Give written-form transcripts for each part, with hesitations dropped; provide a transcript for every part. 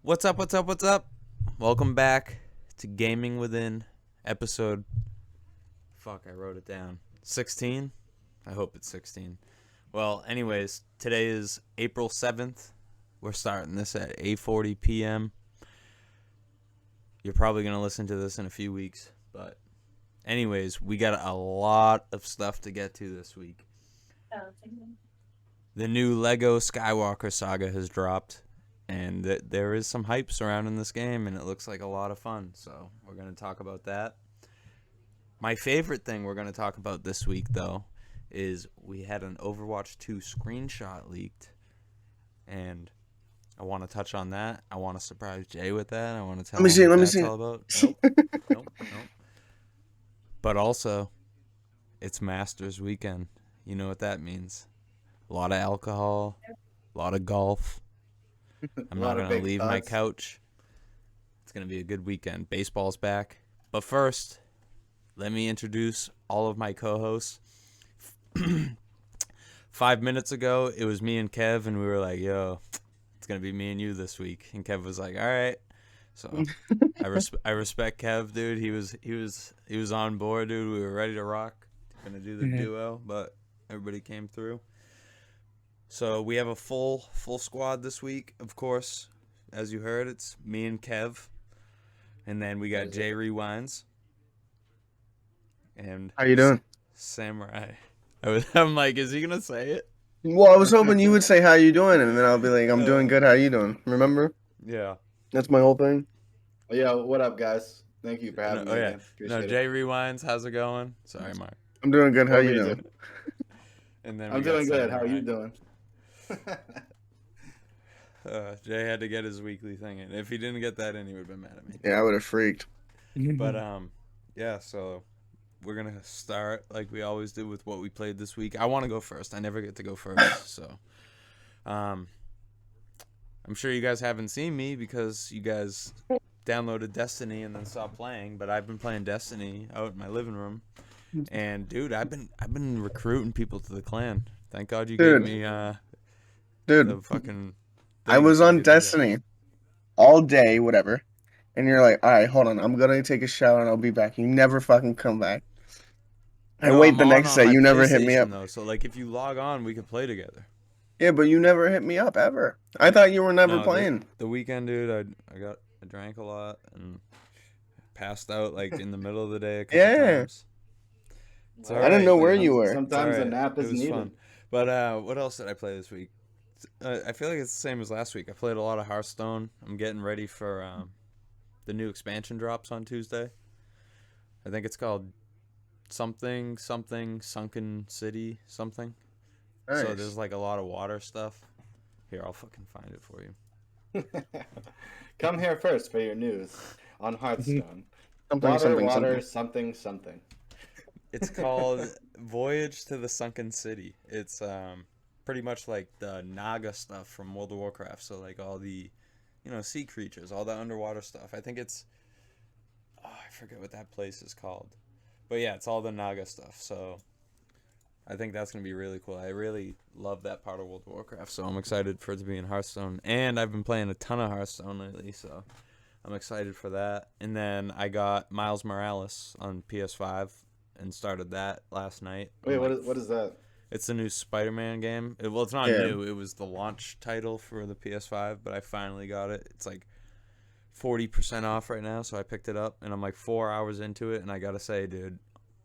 What's up? What's up? What's up? Welcome back to Gaming Within episode. Fuck, I wrote it down. 16? I hope it's 16. Well, anyways, today is April 7th. We're starting this at 8:40 p.m. You're probably going to listen to this in a few weeks, but anyways, we got a lot of stuff to get to this week. The new Lego Skywalker saga has dropped, and there is some hype surrounding this game, and it looks like a lot of fun, so we're going to talk about that. My favorite thing we're going to talk about this week, though, is we had an Overwatch 2 screenshot leaked, and I want to touch on that. I want to surprise Jay with that. I want to tell him what that's all about. Nope. But also, it's Masters weekend. You know what that means. A lot of alcohol, a lot of golf. I'm not going to leave my couch. It's going to be a good weekend. Baseball's back. But first, let me introduce all of my co-hosts. 5 minutes ago, it was me and Kev, and we were like, yo, it's going to be me and you this week. And Kev was like, all right. So I respect Kev, dude. He was on board, dude. We were ready to rock. Going to do the duo, but everybody came through. So we have a full squad this week, of course. As you heard, it's me and Kev. And then we got Jay Rewinds. And how you doing? Samurai. I'm like, is he going to say it? Well, I was hoping you would say how you doing, and then I'll be like, I'm doing good, how you doing? Remember? Yeah. That's my whole thing. Yeah, what up, guys? Thank you for having me. Yeah. No, Jay Rewinds, how's it going? Sorry, Mark. I'm doing good, how you doing? And then I'm doing good, how are you doing? Jay had to get his weekly thing in. If he didn't get that in, he would have been mad at me. Yeah, I would have freaked. But yeah, so we're gonna start like we always do with what we played this week. I want to go first. I never get to go first, so I'm sure you guys haven't seen me because you guys downloaded Destiny and then stopped playing. But I've been playing Destiny out in my living room, and dude, I've been recruiting people to the clan. Thank God you gave me the fucking. I was on Destiny all day, whatever, and you're like, all right, hold on, I'm gonna take a shower and I'll be back. You never fucking come back. I wait the next day. You never hit me up. Though, so like, if you log on, we could play together. Yeah, but you never hit me up ever. I thought you were never playing. The weekend, dude, I drank a lot and passed out like in the middle of the day a couple times. I didn't know where you were. Sometimes a nap is needed. Fun. But what else did I play this week? I feel like it's the same as last week. I played a lot of Hearthstone. I'm getting ready for the new expansion drops on Tuesday. I think it's called something Sunken City something. Nice. So there's like a lot of water stuff. Here, I'll fucking find it for you. Come here first for your news on Hearthstone. Something. It's called Voyage to the Sunken City. It's pretty much like the Naga stuff from World of Warcraft. So like all the, sea creatures, all the underwater stuff. I think it's, I forget what that place is called. But yeah, it's all the Naga stuff. So I think that's going to be really cool. I really love that part of World of Warcraft. So I'm excited for it to be in Hearthstone. And I've been playing a ton of Hearthstone lately. So I'm excited for that. And then I got Miles Morales on PS5 and started that last night. Wait, what is that? It's the new Spider-Man game. It's not new. It was the launch title for the PS5, but I finally got it. It's like 40% off right now, so I picked it up, and I'm like 4 hours into it, and I gotta say, dude,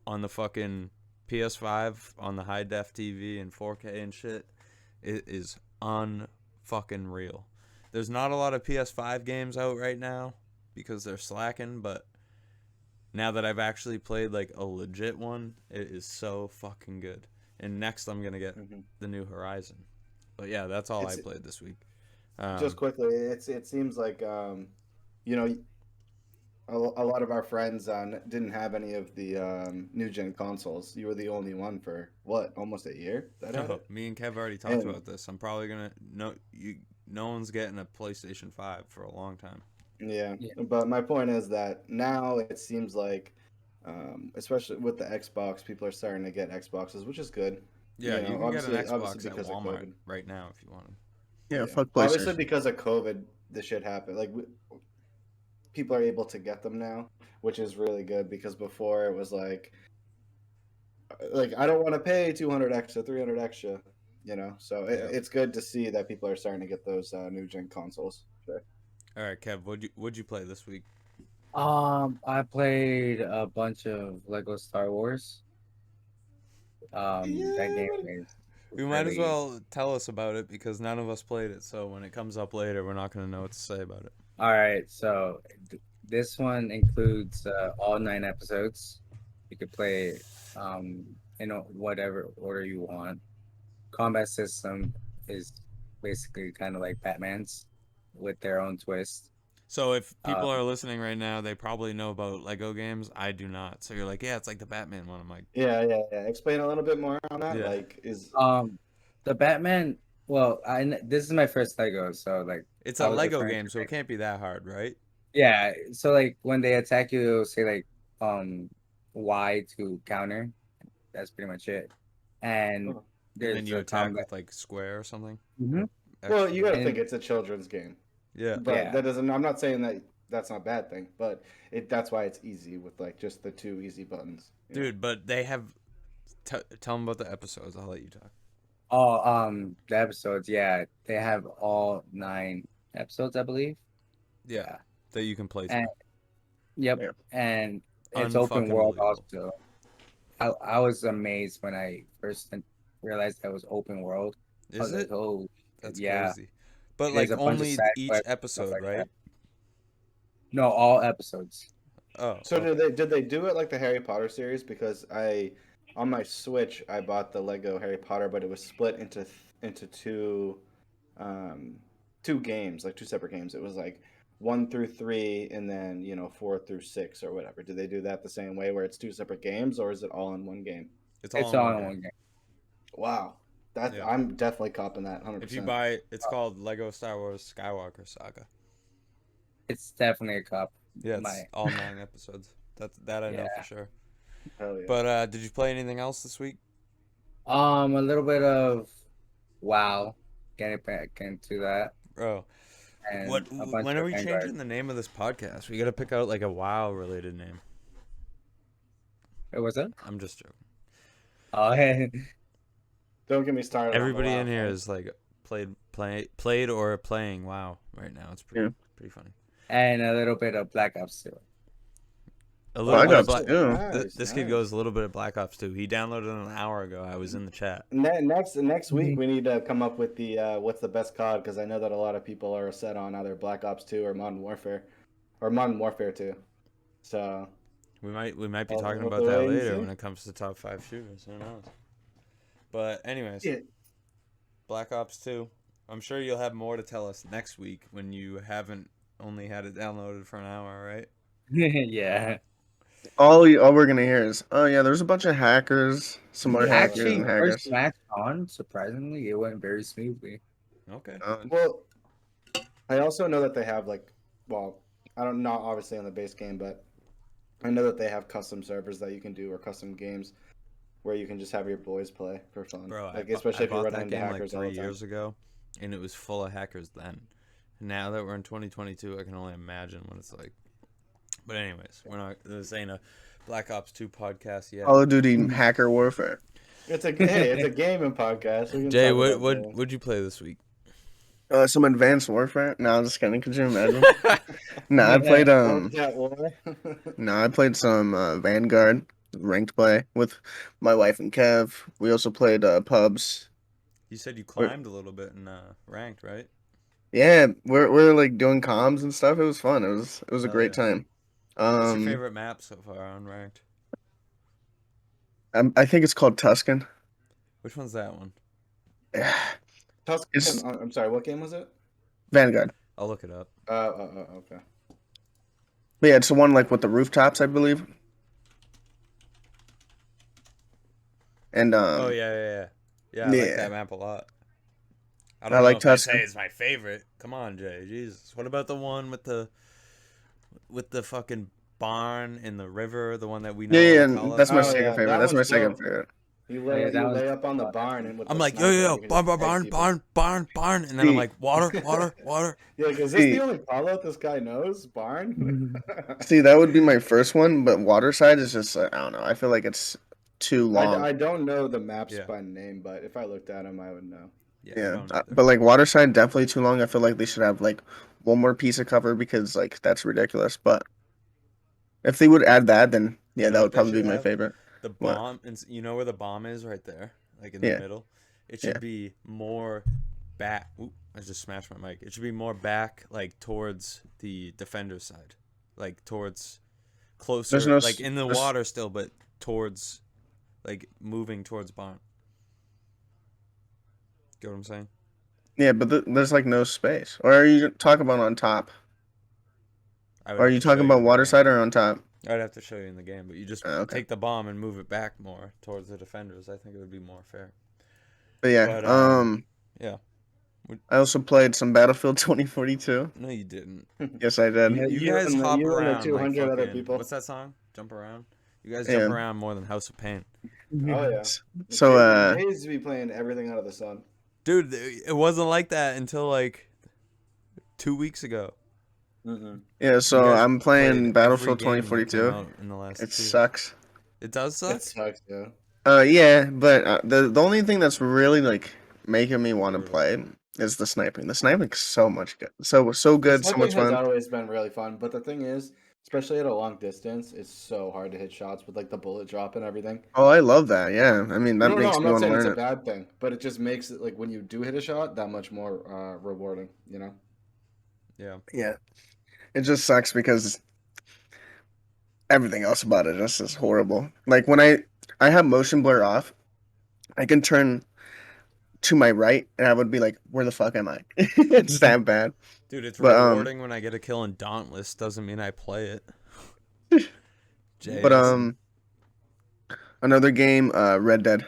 on the fucking PS5, on the high-def TV and 4K and shit, it is unfucking real. There's not a lot of PS5 games out right now because they're slacking, but now that I've actually played like a legit one, it is so fucking good. And next, I'm gonna get the new Horizon. But yeah, that's all I played this week. Just quickly, it seems like a lot of our friends didn't have any of the new gen consoles. You were the only one for what, almost a year? Me and Kev already talked about this. I'm probably gonna no one's getting a PlayStation 5 for a long time. Yeah, but my point is that now it seems like, especially with the Xbox, people are starting to get Xboxes, which is good. Yeah, you can get an Xbox at Walmart right now if you want them. Yeah, fuck PlayStation. Obviously, because of COVID, the shit happen. Like people are able to get them now, which is really good because before it was like I don't want to pay 200 extra, 300 extra, you know. So it's good to see that people are starting to get those new gen consoles. Sure. All right, Kev, what'd you play this week? I played a bunch of Lego Star Wars. That game is We might as really well tell us about it because none of us played it. So when it comes up later, we're not gonna know what to say about it. all right. So this one includes all 9 episodes. You could play in whatever order you want. Combat system is basically kind of like Batman's with their own twist. So if people Uh, are listening right now, they probably know about Lego games. I do not. So you're like, yeah, it's like the Batman one. I'm like, Yeah. Explain a little bit more on that. Yeah. Like, is the Batman. Well, this is my first Lego, so like it's I a was Lego referring game, to so it can't be that hard, right? yeah. So like when they attack you, it'll say like Y to counter. That's pretty much it. And Oh. And then there's you a attack combat. with like square or something. Mhm. well, you got to And- think it's a children's game, Yeah. but Yeah. that doesn't. I'm not saying that that's not a bad thing, but that's why it's easy with like just the 2 easy buttons. you know? Dude, but they have. Tell them about the episodes. I'll let you talk. The episodes, yeah, they have all 9 episodes, I believe. Yeah. That you can play And through. yep, Yeah. and it's open Unfucking world believable. also. I was amazed when I first realized that was open world. I Is was like, it? oh, That's yeah. crazy. But There's like a bunch of only side each quests and stuff episode, like right? that. No, all episodes. Oh. So okay. did they do it like the Harry Potter series? Because on my Switch I bought the Lego Harry Potter, but it was split into um two games, like two separate games. It was like 1 through 3, and then 4 through 6 or whatever. Did they do that the same way, where it's two separate games, or is it all in one game? It's It's in all one in game. one game. Wow, Yeah. I'm definitely copping that 100%. If you buy, it's called Lego Star Wars Skywalker Saga. It's definitely a cup. Yeah, it's My all 9 episodes. That I know Yeah. for sure. Hell yeah. But did you play anything else this week? a little bit of WoW, getting back into that, Bro, and what? a bunch When are of we Vanguard. changing the name of this podcast? We got to pick out like a WoW related name. Wait, what's that? I'm just joking. Oh, hey. Don't get me started. on the Everybody WoW in here thing. is like played or playing WoW right now. It's pretty funny. And a little bit of Black Ops 2. A little Black bit Ops of Black. 2. Nice, This kid goes a little bit of Black Ops 2. He downloaded it an hour ago. I was in the chat. Next week we need to come up with the what's the best COD, because I know that a lot of people are set on either Black Ops 2 or Modern Warfare 2. So We might be I'll talking have about to that wait and later see. when it comes to top 5 shooters. Who knows? But anyways, Yeah. Black Ops 2. I'm sure you'll have more to tell us next week when you haven't only had it downloaded for an hour, right? Yeah. All we're gonna hear is, oh yeah, there's a bunch of hackers, some more hackers Actually, and first hackers. match on, surprisingly, it went very smoothly. Okay. Well, I also know that they have I don't not obviously on the base game, but I know that they have custom servers that you can do, or custom games where you can just have your boys play for fun. Bro, like I especially if you're bought running that into game like hackers all 3 the time. years ago, and it was full of hackers then. Now that we're in 2022, I can only imagine what it's like. But anyways, we're not. This ain't a Black Ops 2 podcast yet. Call of Duty Hacker Warfare. It's a gaming podcast. We can Jay, talk what about games. what'd you play this week? Some Advanced Warfare. No, I'm just kidding. Could you imagine? No, I played That war. No, I played some Vanguard ranked play with my wife and Kev. We also played pubs. You said you climbed a little bit in ranked, right? Yeah, we're like doing comms and stuff. It was fun. It was a Hell great yeah. time. What's your favorite map so far on ranked? I think it's called Tuscan. Which one's that one? It's I'm sorry, what game was it? Vanguard. I'll look it up. Okay. But yeah, it's the one like with the rooftops, I believe. And Oh yeah. Yeah, I like yeah. that map a lot. I I don't know like if I'd say Tuscan. it's my favorite. Come on, Jay. Jesus. What about the one with the fucking barn in the river? The one that we know all the Yeah, colors? that's my Oh, second yeah, favorite. that That's my one's second dope. favorite. You Yeah, lay that was up on the barn and with I'm the like, yo, sniper, yo, and yo, you can barn, just barn, egg barn, people. barn, barn, barn, and then I'm See, like, water, water, water. Yeah, because is this see, the only call out this guy knows? Barn. see, that would be my first one, but Waterside is just I don't know. I feel like it's too long. I don't know the maps Yeah. by name, but if I looked at them, I would know. Yeah, I Yeah, don't either. but like Waterside definitely too long. I feel like they should have like one more piece of cover because like that's ridiculous. But if they would add that, then yeah, You know that what would they probably should be my have? favorite. The What? bomb, and you know where the bomb is right there, like in the Yeah. middle. It Yeah. should be more back. Oop, I just smashed my mic. It should be more back, like towards the defender's side, like towards closer, There's no like in the there's- water still, but towards, like moving towards barn. Get what I'm saying? Yeah, but there's like no space. Or are you talking about on top? I would Or are have you to show talking about in the game. Waterside or on top? I'd have to show you in the game, but you just Okay. take the bomb and move it back more towards the defenders. I think it would be more fair. But yeah, But, yeah. I also played some Battlefield 2042. No, you didn't. Yes, I did. Yeah, You you guys and the- hop you and the around like 200 other fucking. people. What's that song? Jump around. You guys Yeah. jump around more than House of Pain, Oh yeah. So Jay used to be playing everything under the sun. dude. It wasn't like that until like 2 weeks ago. Mm-hmm. yeah, so You guys I'm played playing every Battlefield game that came 2042. out in the last It 2 years. sucks. It does suck. That sucks, yeah. Yeah, but the only thing that's really like making me want to Brutal. play is the sniping. The sniping's so much good, so The good, so sniping much has fun. always been really fun, but the thing is, especially at a long distance, it's so hard to hit shots with like the bullet drop and everything. Oh, I love that. Yeah, I mean that No, makes I'm me not want to saying it's learn a it. bad thing, but it just makes it like when you do hit a shot that much more rewarding, you know? Yeah. Yeah, it just sucks because everything else about it just is horrible. Like when I have motion blur off, I can turn to my right and I would be like, where the fuck am I? It's that bad. Dude, it's But, rewarding when I get a kill in Dauntless. Doesn't mean I play it. But JS. another game, Red Dead.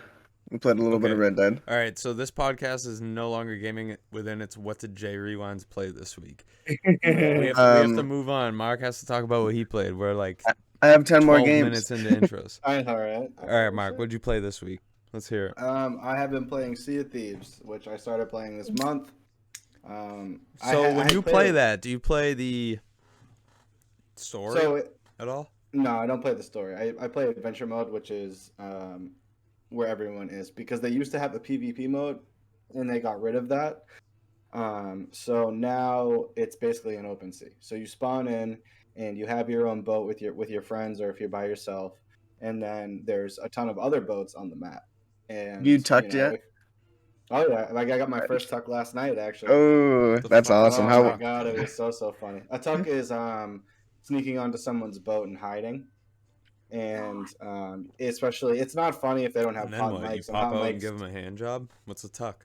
We played a little bit of Okay. Red Dead. All right, so this podcast is no longer gaming within its What Did Jay Rewinds play this week. We have to move on. Mark has to talk about what he played. We're like I have 10 more 12 games. minutes into intros. All right. All right, Mark, what'd you play this week? Let's hear it. I have been playing Sea of Thieves, which I started playing this month. So when you play that, do you play the story So at all? no, I don't play the story. I play adventure mode, which is where everyone is, because they used to have a PvP mode and they got rid of that. So now it's basically an open sea. So you spawn in and you have your own boat with your friends, or if you're by yourself, and then there's a ton of other boats on the map. And You tucked yet? Oh yeah, like I got my first tuck last night actually. Oh, The that's fuck is awesome. Oh How my god, it was so funny. A tuck is sneaking onto someone's boat and hiding. And especially, it's not funny if they don't have And then hot what? You mics. And pop hot out mics. and give him a hand job? What's a tuck?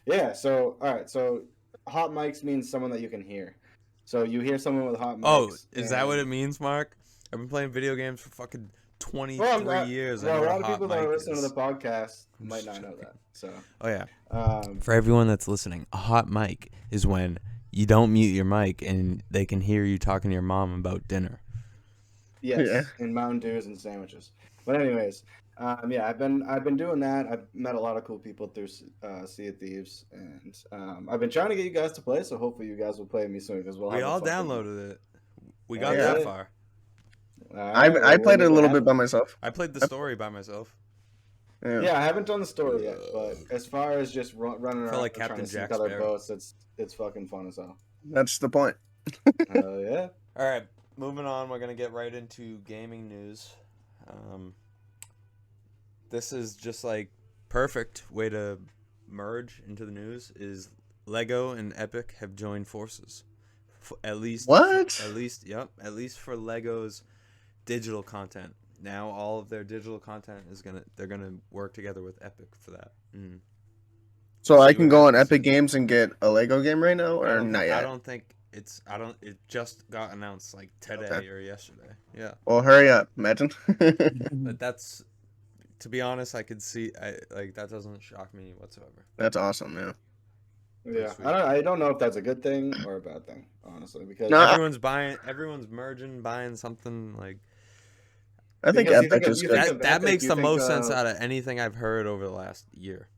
Yeah. So all right. So hot mics means someone that you can hear. So you hear someone with hot mics. Oh, is that what and- it means, Mark? I've been playing video games for fucking 23 Well, I'm not- years. I Well, know a what lot of hot people that mic are listening to is. the podcast I'm might just not know joking. that. So Oh yeah. um, For everyone that's listening, a hot mic is when you don't mute your mic and they can hear you talking to your mom about dinner. yes, Yeah. and Mountain Dews and sandwiches. But anyways, yeah, I've been doing that. I've met a lot of cool people through Sea of Thieves, and I've been trying to get you guys to play. So hopefully you guys will play me soon because we'll We have a all fucking- downloaded it. We got Yeah. that far. All right, well, I played we'll it a make little happen. bit by myself. I played the story by myself. Yeah. Yeah, I haven't done the story yet, but as far as just running around like and trying Captain to sneak Jack other Sparrow. boats, it's fucking fun as hell. That's the point. Hell yeah. All right, moving on. We're gonna get right into gaming news. This is just like perfect way to merge into the news. Is Lego and Epic have joined forces? At least What? At least for Lego's digital content. Now all of their digital content is they're gonna work together with Epic for that. So I See can what go on happens. Epic Games and get a Lego game right now, or not I yet? don't think it's. It just got announced like today Okay. or yesterday. Yeah, Well, hurry up, imagine. but that's. To be honest, I could see. That doesn't shock me whatsoever. That's awesome, yeah. Yeah, sweet. I don't know if that's a good thing or a bad thing, honestly, because No, Everyone's merging, buying something like. I think Because you Epic think of is you good. think of That Epic, makes you the think most sense of out of anything I've heard over the last year.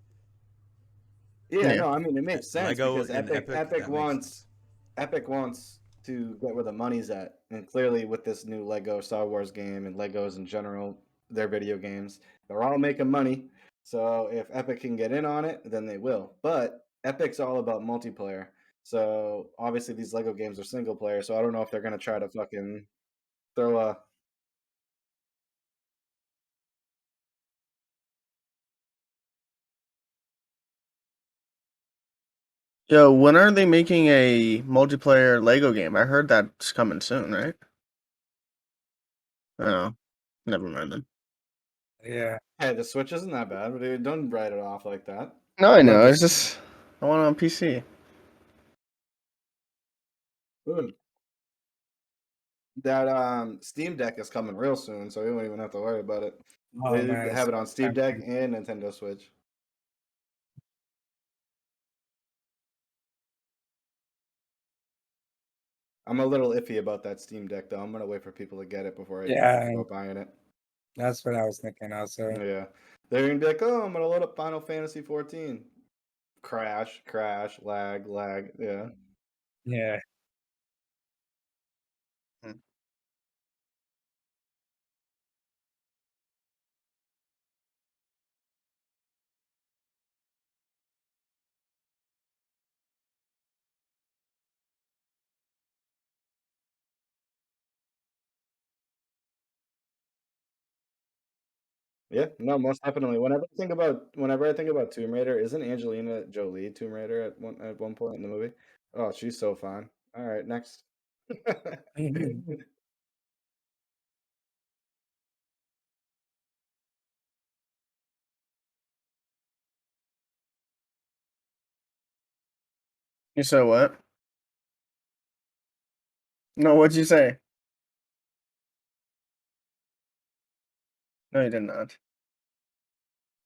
yeah, Yeah. no, I mean it makes sense Lego because and Epic Epic, that makes sense. Epic wants to get where the money's at, and clearly with this new Lego Star Wars game and Legos in general, their video games, they're all making money. So if Epic can get in on it, then they will. But Epic's all about multiplayer. So obviously these Lego games are single player. So I don't know if they're gonna try to fucking throw a Yo, when are they making a multiplayer Lego game? I heard that's coming soon, right? Oh, never mind then. Yeah. hey, the Switch isn't that bad, but dude, don't write it off like that. No, I But know. It's this just I want it on PC. Dude, that Steam Deck is coming real soon, so we won't even have to worry about it. Oh, They nice. have it on Steam Deck and Nintendo Switch. I'm a little iffy about that Steam Deck though. I'm gonna wait for people to get it before I Yeah, think about buying it. that's what I was thinking also. Yeah, they're gonna be like, "Oh, I'm gonna load up Final Fantasy 14." Crash, crash, lag, lag. Yeah. Yeah. Hmm. Yeah, no, most definitely. Whenever I think about Tomb Raider, isn't Angelina Jolie Tomb Raider at one point in the movie? Oh, she's so fine. All right, next. You said what? No, what'd you say? No, you did not.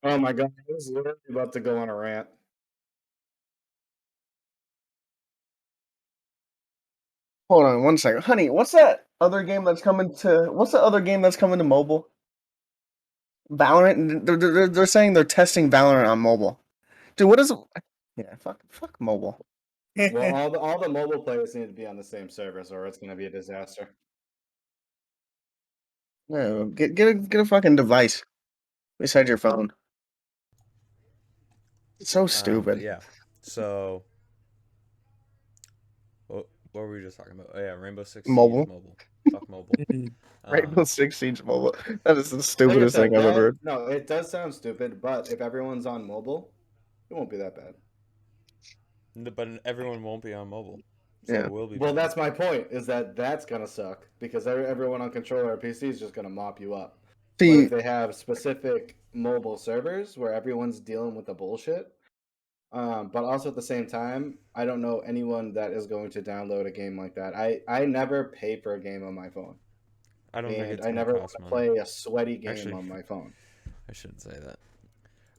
Oh my god, I was literally about to go on a rant. Hold on one second, honey. What's that other game that's coming to? What's the other game that's coming to mobile? Valorant. They're saying they're testing Valorant on mobile. Dude, what is? Yeah, fuck mobile. Well, all the mobile players need to be on the same servers, or it's going to be a disaster. No, get a fucking device beside your phone. It's so But stupid. yeah. So, what were we just talking about? Oh yeah, Rainbow Six Siege Mobile. mobile. Fuck mobile. Rainbow Six Siege mobile. That is the Like I stupidest said, thing I've ever heard. no, it does sound stupid, but if everyone's on mobile, it won't be that bad. But everyone won't be on mobile, so Yeah. it will be Well, bad. that's my point. Is that that's gonna suck because everyone on controller or PC is just gonna mop you up. But See, if they have specific mobile servers where everyone's dealing with the bullshit, but also at the same time, I don't know anyone that is going to download a game like that. I never pay for a game on my phone, I don't think and it's I gonna never want cost to money. play a sweaty game Actually, on my phone. I shouldn't say that.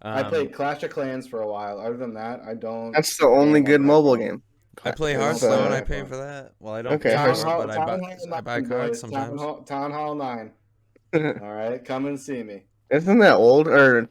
I played Clash of Clans for a while. Other than that, I don't that's the only game on good my mobile phone. game. I play I don't play Hearthstone. on I my pay phone. for that. Well, I don't Okay, pay for it, Hearthstone. but Town Hall I buy 9, cards boys. sometimes. Town Hall 9. All right, come and see me. Isn't that old or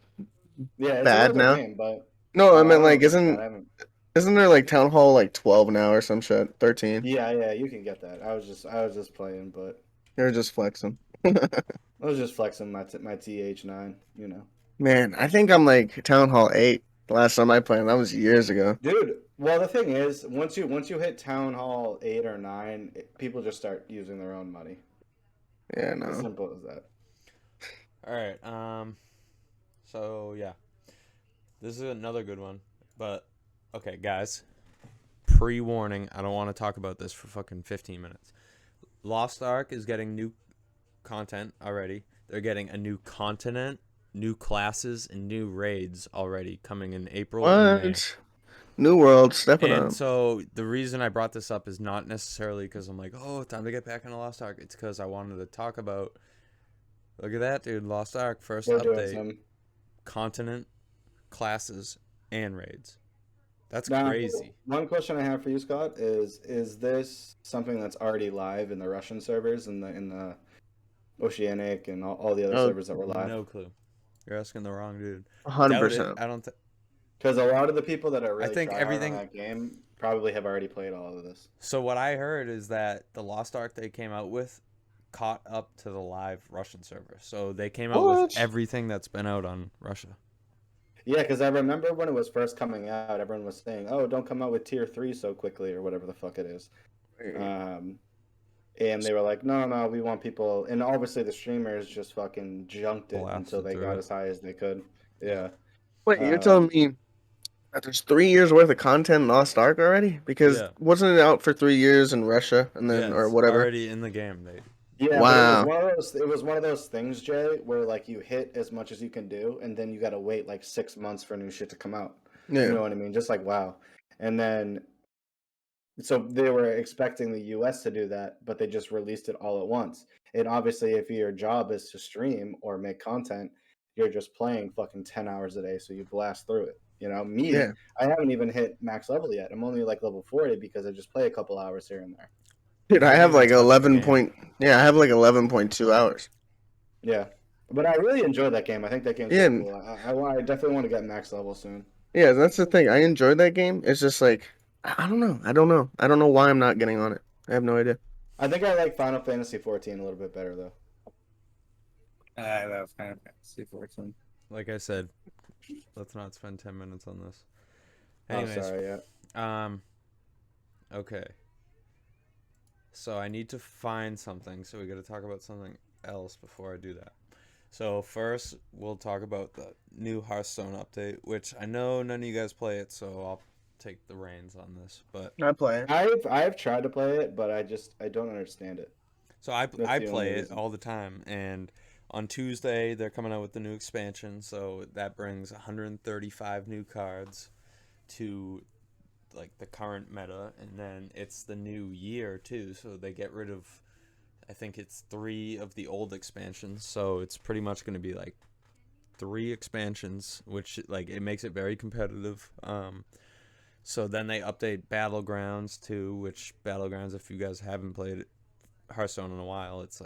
Yeah, it's an bad older now? game, but No, I I meant don't know like if it's bad. I isn't haven't. isn't there like Town Hall like 12 now or some shit? 13. Yeah, you can get that. I was just playing, but You're just flexing. I was just flexing my TH9. You know, Man, I think I'm like Town Hall 8. The last time I played, that was years ago. dude. Well, the thing is, once you hit Town Hall 8 or 9, people just start using their own money. Yeah, As no. simple as that. All right. So yeah, this is another good one. But okay, guys. Pre-warning. I don't want to talk about this for fucking 15 minutes. Lost Ark is getting new content already. They're getting a new continent, new classes, and new raids already coming in April and May. What? New World, step it And up. so the reason I brought this up is not necessarily because I'm like, oh, time to get back into Lost Ark. It's because I wanted to talk about, look at that, dude, Lost Ark, first They're doing update, some. continent, classes, and raids. That's Now, crazy. one question I have for you, Scott, is this something that's already live in the Russian servers in the Oceanic and all the other Oh, servers that were live. No clue. You're asking the wrong dude. 100%. I don't. Because a lot of the people that are I really think try hard everything. on that game probably have already played all of this. So what I heard is that the Lost Ark they came out with caught up to the live Russian server. So they came out What? with everything that's been out on Russia. Yeah, because I remember when it was first coming out, everyone was saying, "Oh, don't come out with tier 3 so quickly," or whatever the fuck it is. And they were like, "No, no, we want people." And obviously, the streamers just fucking junked it Blasted until they through got it. as high as they could. Yeah. Wait, you're telling me that there's 3 years worth of content in Lost Ark already? Because Yeah. wasn't it out for 3 years in Russia and then Yeah, or it's whatever? already in the game. Yeah, Wow. but it was one of those things, Jay, where like you hit as much as you can do, and then you gotta wait like 6 months for new shit to come out. Yeah. You know what I mean? Just like WoW. And then so they were expecting the US to do that, but they just released it all at once. And obviously if your job is to stream or make content, you're just playing fucking 10 hours a day, so you blast through it. You know, me, Yeah. I haven't even hit max level yet. I'm only like level 40 because I just play a couple hours here and there. Dude, I haven't have even like touched the 11 game. point. Yeah, I have like 11.2 hours. Yeah. But I really enjoy that game. I think that game's Yeah. really cool. I definitely want to get max level soon. Yeah, that's the thing. I enjoyed that game. It's just like I don't know. I don't know. I don't know why I'm not getting on it. I have no idea. I think I like Final Fantasy 14 a little bit better though. I love Final Fantasy 14. Like I said, let's not spend 10 minutes on this. Oh, Anyways, sorry, yeah. Okay. So I need to find something. So we got to talk about something else before I do that. So first, we'll talk about the new Hearthstone update, which I know none of you guys play it, so I'll take the reins on this. But I play it. I've tried to play it, but I don't understand it. so I That's the play only it reason. all the time, and on Tuesday they're coming out with the new expansion, so that brings 135 new cards to like the current meta, and then it's the new year too, so they get rid of, I think it's 3 of the old expansions, so it's pretty much going to be like 3 expansions, which like it makes it very competitive. So then they update Battlegrounds too, which Battlegrounds, if you guys haven't played Hearthstone in a while, it's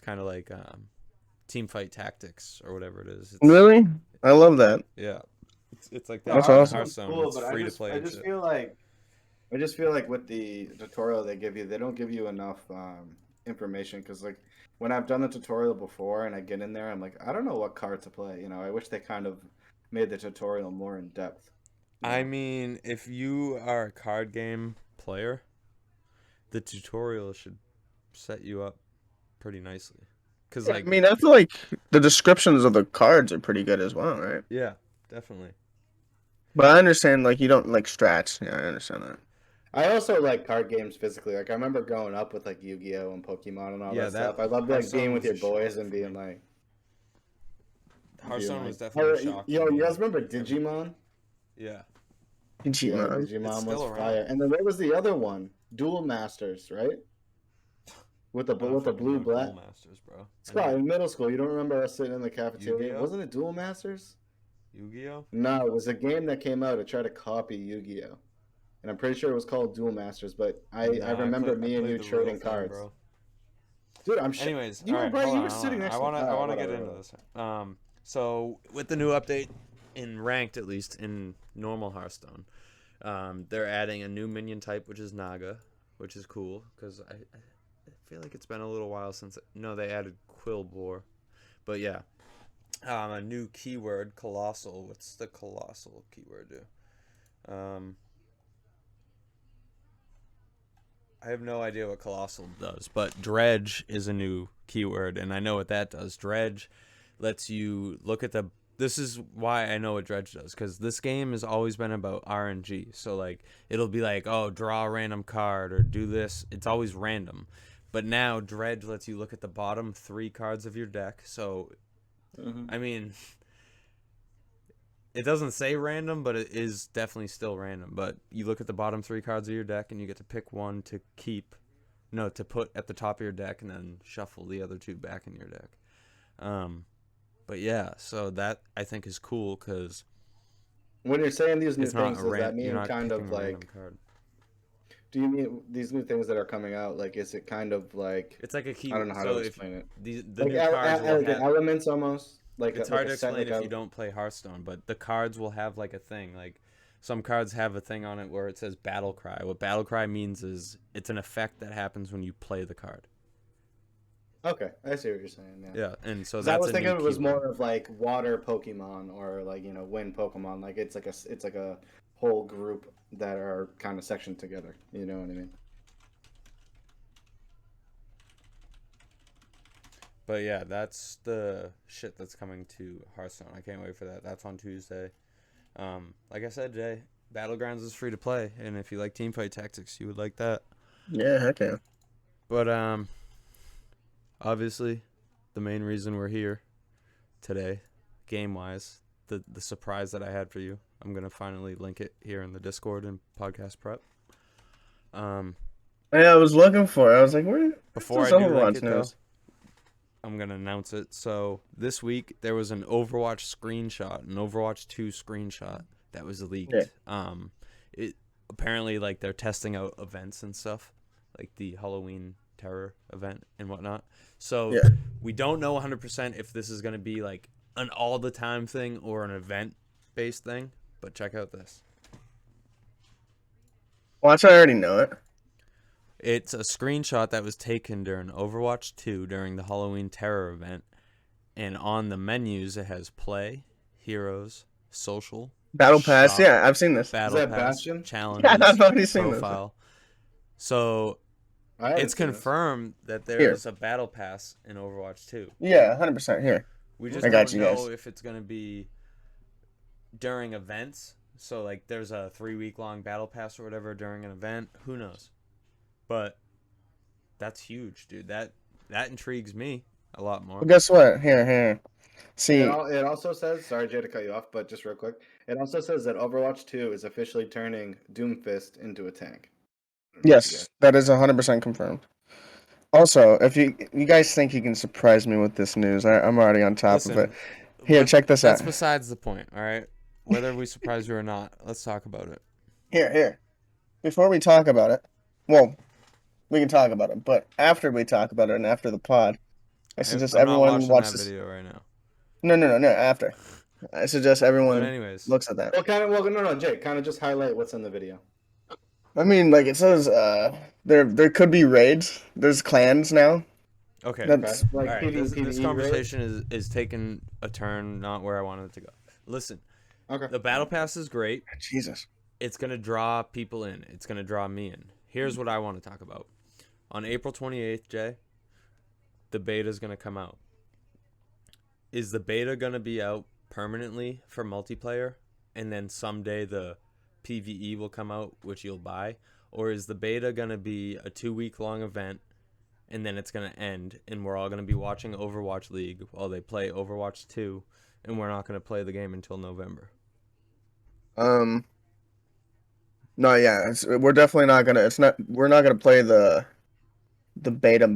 kind of like team fight tactics or whatever it is. It's, Really? I love that. yeah, it's like No, that That's in awesome. Hearthstone. Cool, It's but free to play. I and just shit. feel like with the tutorial they give you, they don't give you enough information. Because like when I've done the tutorial before and I get in there, I'm like, I don't know what card to play. You know, I wish they kind of made the tutorial more in depth. you I know? mean, if you are a card game player, the tutorial should set you up pretty nicely. Cause I like, mean, I feel like the descriptions of the cards are pretty good as well, right? yeah, definitely. But I understand like you don't like strats. Yeah, I understand that. I also like card games physically. Like I remember growing up with like Yu-Gi-Oh and Pokemon and all Yeah, that that stuff. I loved like Hearthstone being with was your a shock boys and for being me. like. Hearthstone being was like, definitely a "Oh, shock. Yo, for me, you guys like, remember Digimon? Yeah, Yeah, Digimon. it's Digimon still was around. fire. And then what was the other one? Duel Masters, right? With the I don't with the fucking blue know black. Duel Masters, bro. Scott, in middle school, you don't remember us sitting in the cafeteria? Yu-Gi-Oh? Wasn't it Duel Masters? Yu-Gi-Oh. No, it was a game that came out to try to copy Yu-Gi-Oh. And I'm pretty sure it was called Duel Masters, but I Nah, remember I me and played you the real trading thing, cards. bro. Dude, I'm sure Anyways, you all were right, right. hold You on, were hold sitting on. next I to wanna get whatever. into this. So with the new update in ranked, at least in normal Hearthstone, they're adding a new minion type, which is Naga, which is cool because I feel like it's been a little while since. No, they added Quillbore, but yeah, a new keyword, Colossal. What's the Colossal keyword do? I have no idea what Colossal does, but Dredge is a new keyword, and I know what that does. Dredge lets you look at the. This is why I know what Dredge does, because this game has always been about RNG. So, like, it'll be like, oh, draw a random card or do this. It's always random. But now Dredge lets you look at the bottom 3 cards of your deck. So, I mean, it doesn't say random, but it is definitely still random. But you look at the bottom 3 cards of your deck, and you get to pick one to keep, no, to put at the top of your deck, and then shuffle the other 2 back in your deck. But yeah, so that I think is cool because When you're saying these new it's not things, does that you're mean not kind picking of a random like? card. Do you mean these new things that are coming out? Like, is it kind of like It's like a key. I don't know how So to if explain it. the Like, new cards will like have. elements almost. It's Like hard a to set. explain Like if a. you don't play Hearthstone, but the cards will have like a thing. Like some cards have a thing on it where it says Battle Cry. What Battle Cry means is it's an effect that happens when you play the card. Okay, I see what you're saying. Yeah. Yeah, and so 'Cause I that's was a thinking new it was keyword. more of like water Pokemon or like wind Pokemon. Like it's like a whole group that are kind of sectioned together. You know what I mean? But yeah, that's the shit that's coming to Hearthstone. I can't wait for that. That's on Tuesday. Like I said, Jay, Battlegrounds is free to play, and if you like teamfight tactics, you would like that. Yeah, heck yeah. But obviously, the main reason we're here today, game-wise, the surprise that I had for you, I'm gonna finally link it here in the Discord and podcast prep. Yeah, I was looking for it. I was like, where's Before this I do link Overwatch it though, news? I'm gonna announce it. So this week there was an Overwatch screenshot, an Overwatch 2 screenshot that was leaked. Yeah. It apparently like they're testing out events and stuff, like the Halloween Terror event and whatnot. So Yeah. we don't know 100% if this is gonna be like an all the time thing or an event based thing. But check out this. Watch, I already know it. It's a screenshot that was taken during Overwatch 2 during the Halloween Terror event. And on the menus, it has play, heroes, social, Battle Pass. shop, Yeah, I've seen this. battle that pass, Bastion? challenges, Yeah, I've already seen this. profile. So I haven't it's seen this. confirmed that there Here. is a battle pass in Overwatch 2. Yeah, 100% here. We just I got don't you know guys. if it's going to be during events. So like there's a 3-week long battle pass or whatever during an event. Who knows? But that's huge, dude. That intrigues me a lot more. Well, guess what? Here. See, It also says, sorry Jay to cut you off, but just real quick, it also says that Overwatch 2 is officially turning Doomfist into a tank. yes, that is 100% confirmed. Also, if you guys think you can surprise me with this news, I'm already on top of it. Here, check this That's out. besides the point, all right? Whether we surprise you or not, let's talk about it. Here. Before we talk about it, well, we can talk about it, but after we talk about it and after the pod, I suggest I'm not everyone watching watch that this. video right now. No, after. I suggest But everyone anyways, looks at that. No, Jay, kind of just highlight what's in the video. I mean, like it says, there could be raids. There's clans now. okay. That's Like All right, PvE this raids? conversation is taking a turn not where I wanted it to go. Listen, Okay. the battle pass is great. Jesus. It's going to draw people in. It's going to draw me in. Here's what I want to talk about. On April 28th, Jay, the beta is going to come out. Is the beta going to be out permanently for multiplayer and then someday the PvE will come out, which you'll buy? Or is the beta going to be a 2-week long event and then it's going to end and we're all going to be watching Overwatch League while they play Overwatch 2 and we're not going to play the game until November? No, yeah, we're definitely not gonna. We're not gonna play the beta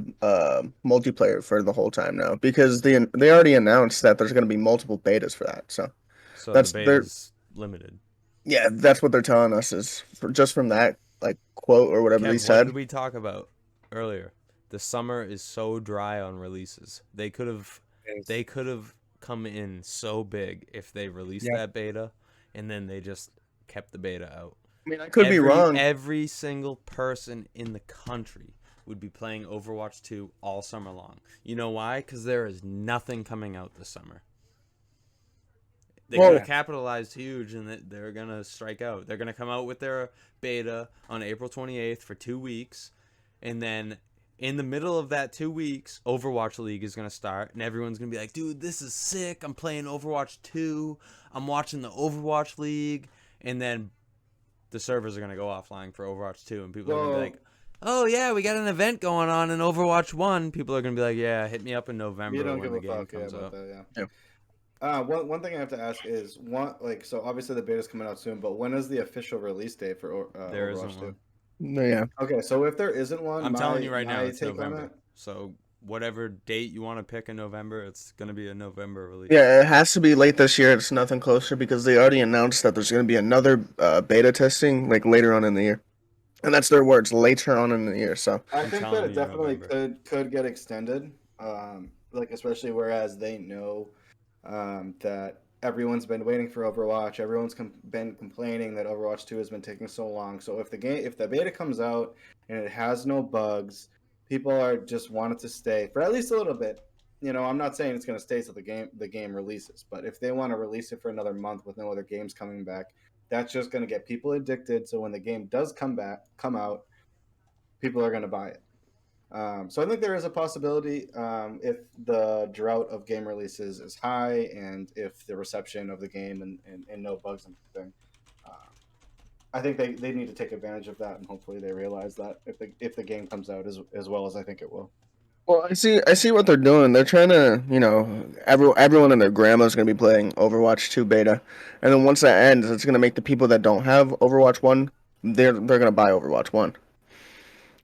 multiplayer for the whole time now because they already announced that there's gonna be multiple betas for that. So So that's the beta's limited. yeah, that's what they're telling us is just from that like quote or whatever Kev, they what said. did we talk about earlier? The summer is so dry on releases. They could have come in so big if they released that beta and then they just kept the beta out. I mean, I could be wrong. Every single person in the country would be playing Overwatch 2 all summer long. You know why? Because there is nothing coming out this summer. They could have capitalized huge and they're going to strike out. They're going to come out with their beta on April 28th for 2 weeks. And then in the middle of that 2 weeks, Overwatch League is going to start. And everyone's going to be like, dude, this is sick. I'm playing Overwatch 2. I'm watching the Overwatch League. And then the servers are going to go offline for Overwatch 2. And people are going to be like, oh, yeah, we got an event going on in Overwatch 1. People are going to be like, yeah, hit me up in November You don't when give the a game fuck comes about out. that, Yeah. One thing I have to ask is so obviously the beta's coming out soon, but when is the official release date for There Overwatch isn't 2? one. No, yeah. Okay, so if there isn't one, I'm telling you right now, my it's take on November. it- So whatever date you want to pick in November, it's going to be a November release. Yeah, it has to be late this year. It's nothing closer because they already announced that there's going to be another beta testing like later on in the year. And that's their words later on in the year. So I I'm think telling that it you, definitely November. could get extended. Like especially whereas they know that everyone's been waiting for Overwatch. Everyone's been complaining that Overwatch 2 has been taking so long. So if the beta comes out and it has no bugs, people are just want it to stay for at least a little bit. I'm not saying it's going to stay till the game releases, but if they want to release it for another month with no other games coming back, that's just going to get people addicted. So when the game does come out, people are going to buy it. So I think there is a possibility if the drought of game releases is high and if the reception of the game and no bugs and everything. I think they need to take advantage of that, and hopefully they realize that if the game comes out as well as I think it will. well, I see what they're doing. They're trying to, everyone and their grandma's gonna be playing Overwatch 2 beta, and then once that ends, it's gonna make the people that don't have Overwatch 1, they're gonna buy Overwatch 1.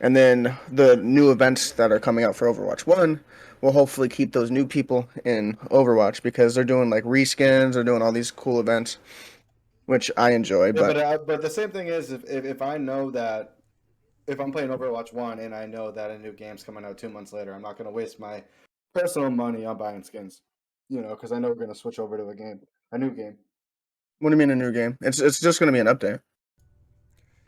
And then the new events that are coming out for Overwatch 1 will hopefully keep those new people in Overwatch because they're doing like reskins, they're doing all these cool events, which I enjoy. Yeah, But but the same thing is if I know that if I'm playing Overwatch 1 and I know that a new game's coming out 2 months later, I'm not going to waste my personal money on buying skins, because I know we're going to switch over to a new game. what do you mean a new game? It's just gonna be an update.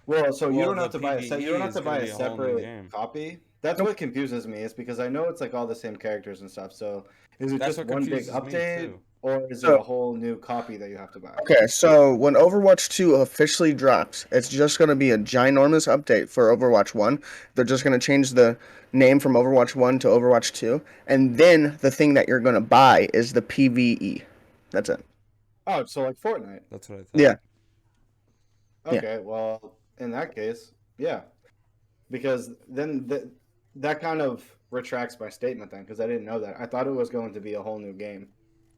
Well, so you Well, don't the have to buy a set. You don't PVE have is to gonna buy a be a whole new separate game. copy. That's Nope. what confuses me. Is because I know it's like all the same characters and stuff. So is it That's just what one big confuses me update, too. or is it So a whole new copy that you have to buy? okay, so when Overwatch 2 officially drops, it's just gonna be a ginormous update for Overwatch 1. They're just gonna change the name from Overwatch 1 to Overwatch 2, and then the thing that you're gonna buy is the PVE. That's it. Oh, so like Fortnite. That's what I Yeah, thought. yeah. Okay, well, in that case, yeah, because then that kind of retracts my statement then, because I didn't know that. I thought it was going to be a whole new game.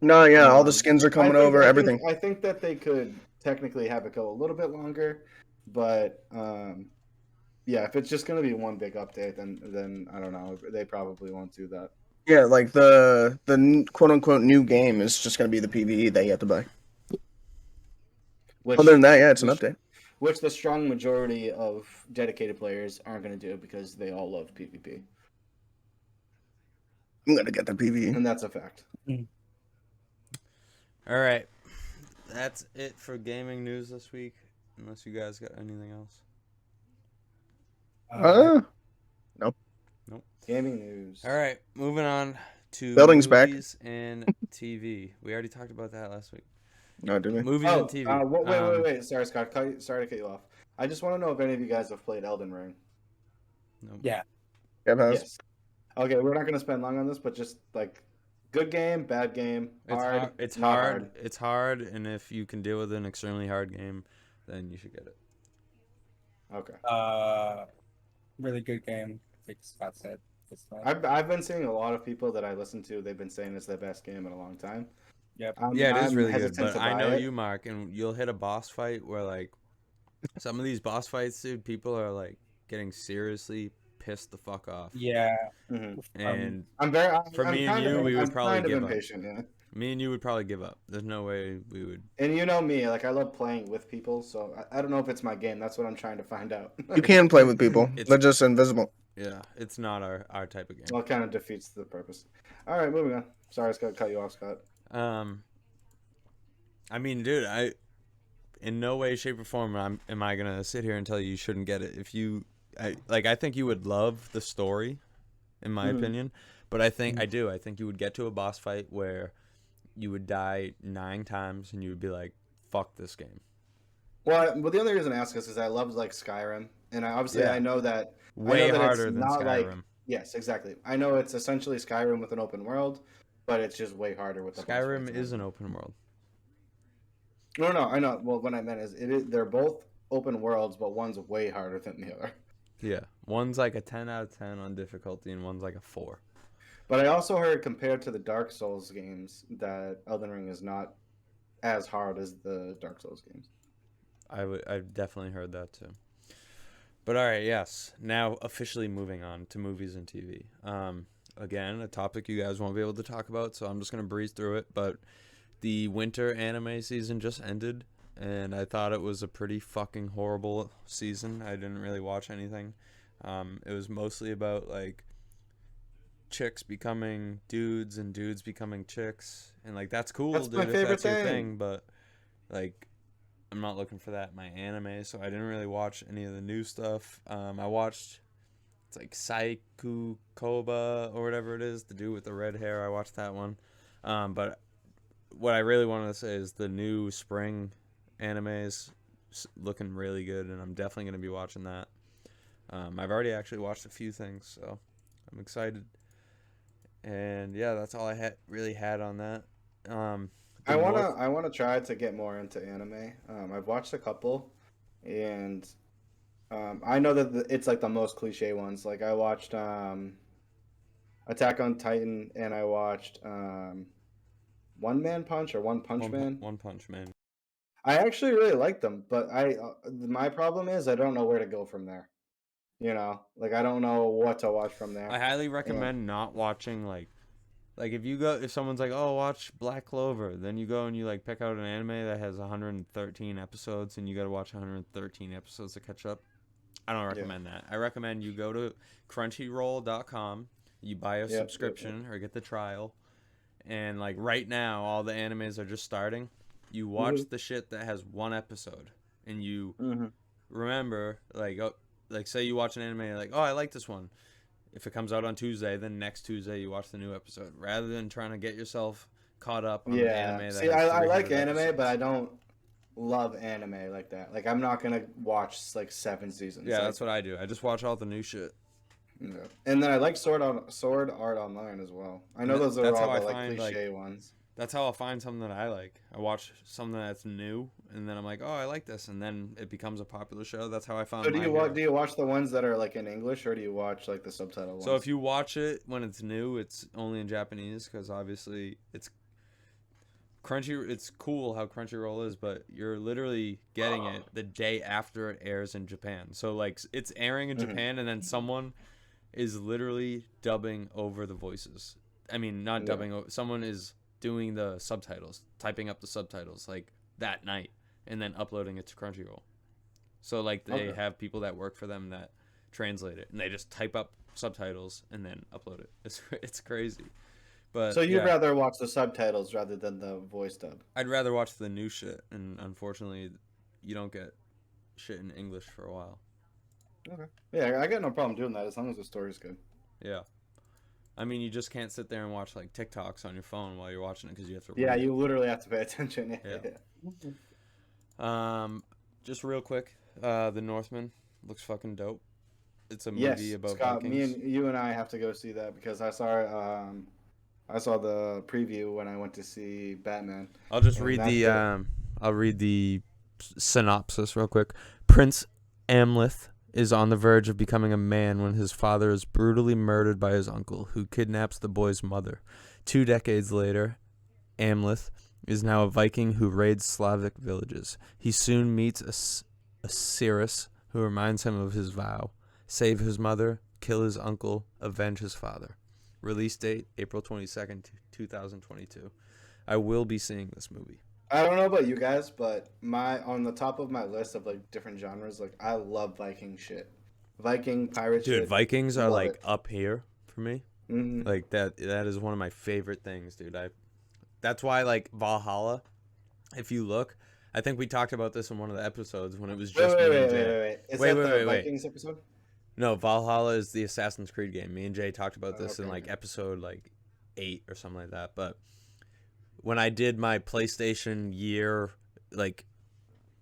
No, yeah, all the Um, skins are I coming think over, I think everything. I think that they could technically have it go a little bit longer, but yeah, if it's just going to be one big update, then I don't know. They probably won't do that. Yeah, like the quote unquote new game is just gonna be the PVE that you have to buy. Other Which than that, yeah, it's an which update. which the strong majority of dedicated players aren't going to do because they all love PvP, I'm gonna get the PVE. and that's a fact. All right, that's it for gaming news this week. Unless you guys got anything else. Uh, no. Nope. Gaming news. All right, moving on to Building's back. movies and TV. We already talked about that last week. No, did we? Movies Oh, and TV. wait. Sorry, Scott. Sorry to cut you off. I just want to know if any of you guys have played Elden Ring. Nope. Yeah. Kev has. Yes. Okay, we're not going to spend long on this, but just like good game, bad game, hard. It's not hard. It's hard, and if you can deal with an extremely hard game, then you should get it. Okay. Really good game, like Scott said. It's fun. I've been seeing a lot of people that I listen to. They've been saying it's the best game in a long time. Yep. Yeah, it is I'm really good. hesitant But to I buy know it. you, Mark, and you'll hit a boss fight where like some of these boss fights, dude, people are like getting seriously pissed the fuck off. Yeah. Mhm. And I'm very. For I'm me and kind you, of, we would I'm probably kind of give up. impatient. Yeah. me and you would probably give up. There's no way we would. And you know me, like I love playing with people, so I don't know if it's my game. That's what I'm trying to find out. You can play with people. It's- They're just invisible. Yeah, it's not our type of game. Well, it kind of defeats the purpose. All right, moving on. Sorry, Scott, cut you off, Scott. I mean, dude, in no way, shape, or form am I gonna sit here and tell you shouldn't get it. If you, I think you would love the story, in my opinion. But I think you would get to a boss fight where you would die 9 times and you would be like, "Fuck this game." Well, the only reason I ask this is I love like Skyrim, and I know that Way that harder it's than not like Skyrim. yes, exactly. I know it's essentially Skyrim with an open world, but it's just way harder with the boss Skyrim fights. is an open world. No, I know. Well, what I meant is they're both open worlds, but one's way harder than the other. Yeah, one's like a 10 out of 10 on difficulty, and one's like a 4. But I also heard compared to the Dark Souls games that Elden Ring is not as hard as the Dark Souls games. I've definitely heard that too. But all right, yes. Now officially moving on to movies and TV. Again, a topic you guys won't be able to talk about, so I'm just gonna breeze through it. But the winter anime season just ended. and I thought it was a pretty fucking horrible season. I didn't really watch anything. It was mostly about like chicks becoming dudes and dudes becoming chicks, and like that's cool, That's dude, my if favorite that's your thing. thing. But like, I'm not looking for that in my anime, so I didn't really watch any of the new stuff. I watched it's like Saiku Koba or whatever it is, the dude with the red hair. I watched that one. But what I really wanted to say is the new spring animes looking really good, and I'm definitely going to be watching that. I've already actually watched a few things, so I'm excited. And yeah, that's all I really had on that. I wanna try to get more into anime. I've watched a couple, and I know that it's like the most cliche ones. Like I watched Attack on Titan, and I watched One Man Punch or One Punch Man. One Punch Man. I actually really like them, but my problem is I don't know where to go from there. You know, like I don't know what to watch from there. I highly And recommend not watching like if someone's like, "Oh, watch Black Clover," then you go and you like pick out an anime that has 113 episodes and you got to watch 113 episodes to catch up. I don't recommend that. I recommend you go to crunchyroll.com, you buy a subscription or get the trial, and like right now all the animes are just starting. You watch the shit that has one episode and you remember like say you watch an anime, you're like, "Oh, I like this one." If it comes out on Tuesday, then next Tuesday you watch the new episode, rather than trying to get yourself caught up on an anime that See, has I like 300 anime, episodes. but I don't love anime like that. Like I'm not gonna watch like 7 seasons. Yeah, like, that's what I do. I just watch all the new shit. yeah. And then I like Sword Art Online as well. I know those are That's all how I the like find cliche ones. that's how I'll find something that I like. I watch something that's new, and then I'm like, "Oh, I like this," and then it becomes a popular show. That's how I found. So do My you Hero. do you watch the ones that are like in English, or do you watch like the subtitle ones? So if you watch it when it's new, it's only in Japanese because obviously it's It's cool how Crunchyroll is, but you're literally getting it the day after it airs in Japan. So like it's airing in Japan, and then someone is literally dubbing over the voices. I mean, not dubbing. Someone is doing the subtitles, typing up the subtitles like that night, and then uploading it to Crunchyroll. So like they have people that work for them that translate it, and they just type up subtitles and then upload it. It's crazy. But so you'd rather watch the subtitles rather than the voice dub? I'd rather watch the new shit, and unfortunately, you don't get shit in English for a while. Okay. Yeah, I got no problem doing that as long as the story's good. Yeah. I mean, you just can't sit there and watch like TikToks on your phone while you're watching it because you have to. Yeah, you literally have to pay attention. Yeah. Just real quick, The Northman looks fucking dope. It's a movie about Scott, Vikings. you and I have to go see that because I saw the preview when I went to see Batman. I'll just read the synopsis real quick. Prince Amleth is on the verge of becoming a man when his father is brutally murdered by his uncle, who kidnaps the boy's mother. 2 decades later, Amleth is now a Viking who raids Slavic villages. He soon meets a Cirrus who reminds him of his vow: save his mother, kill his uncle, avenge his father. Release date, April 22nd, 2022. I will be seeing this movie. I don't know about you guys, but on the top of my list of like different genres, like I love Viking shit. Viking pirate shit. Dude, Vikings are like it. up here for me. Mm-hmm. Like that is one of my favorite things, dude. That's why like Valhalla, if you look, I think we talked about this in one of the episodes when it was just me and Jay. Is that the Vikings episode? No, Valhalla is the Assassin's Creed game. Me and Jay talked about this in like episode like 8 or something like that. But when I did my PlayStation year, like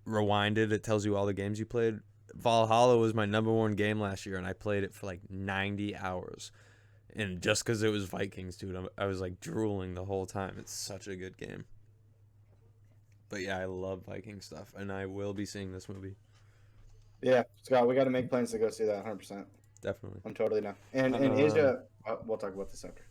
rewinded, it tells you all the games you played. Valhalla was my #1 game last year, and I played it for like 90 hours. And just because it was Vikings, dude, I was like drooling the whole time. It's such a good game. But yeah, I love Viking stuff, and I will be seeing this movie. Yeah, Scott, we got to make plans to go see that 100%. Definitely. I'm totally down. And in Asia, we'll talk about this after.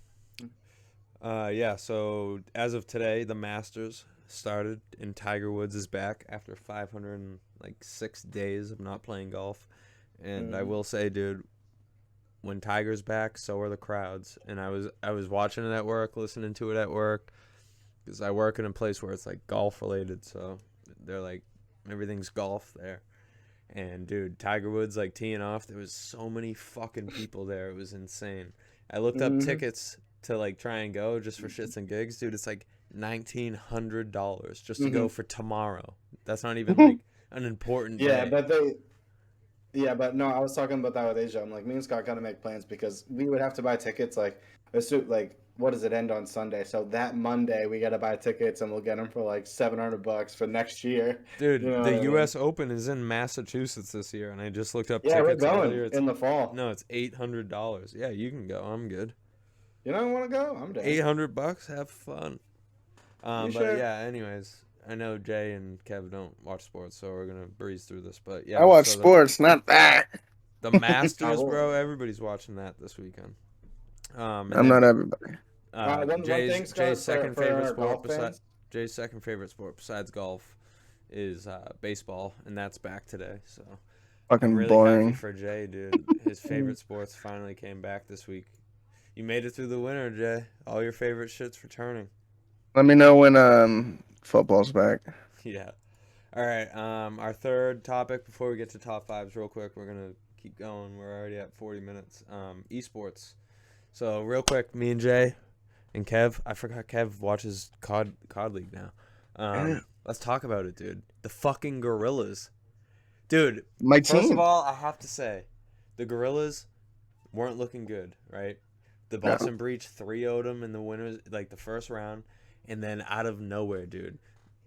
Yeah, so as of today, the Masters started, and Tiger Woods is back after 506 days of not playing golf. And I will say, dude, when Tiger's back, so are the crowds. And I was watching it at work, listening to it at work, because I work in a place where it's like golf related, so they're like everything's golf there. And dude, Tiger Woods like teeing off. There was so many fucking people there. It was insane. I looked up tickets to like try and go just for shits and gigs, dude. It's like $1,900 just to go for tomorrow. That's not even like an important Yeah, day. but no, I was talking about that with Asia. I'm like, me and Scott gotta make plans because we would have to buy tickets. Like, what does it end on Sunday? So that Monday we gotta buy tickets, and we'll get them for like $700 for next year. Dude, You know the what I mean? U.S. Open is in Massachusetts this year, and I just looked up Yeah, we're tickets going earlier. in the fall. No, it's $800. Yeah, you can go. I'm good. You don't want to go? I'm down. $800. Have fun. But sure? yeah. Anyways, I know Jay and Kev don't watch sports, so we're gonna breeze through this. But yeah, I watch so sports, not that. The Masters, will. bro. Everybody's watching that this weekend. And I'm then, not everybody. One thing, Scott, Jay's second for favorite our sport golf besides fans? Jay's second favorite sport besides golf is baseball, and that's back today. So I'm Fucking really boring. happy for Jay, dude. His favorite sports finally came back this week. You made it through the winter, Jay. All your favorite shit's returning. Let me know when football's back. Yeah. All right. Our third topic before we get to top fives, real quick. We're gonna keep going. We're already at 40 minutes. Esports. So real quick, me and Jay and Kev. I forgot Kev watches COD League now. Let's talk about it, dude. The fucking Gorillas, dude. My First team. of all, I have to say, the Gorillas weren't looking good, right? The Boston Breach 3-0'd them in the winners, like the first round, and then out of nowhere, dude,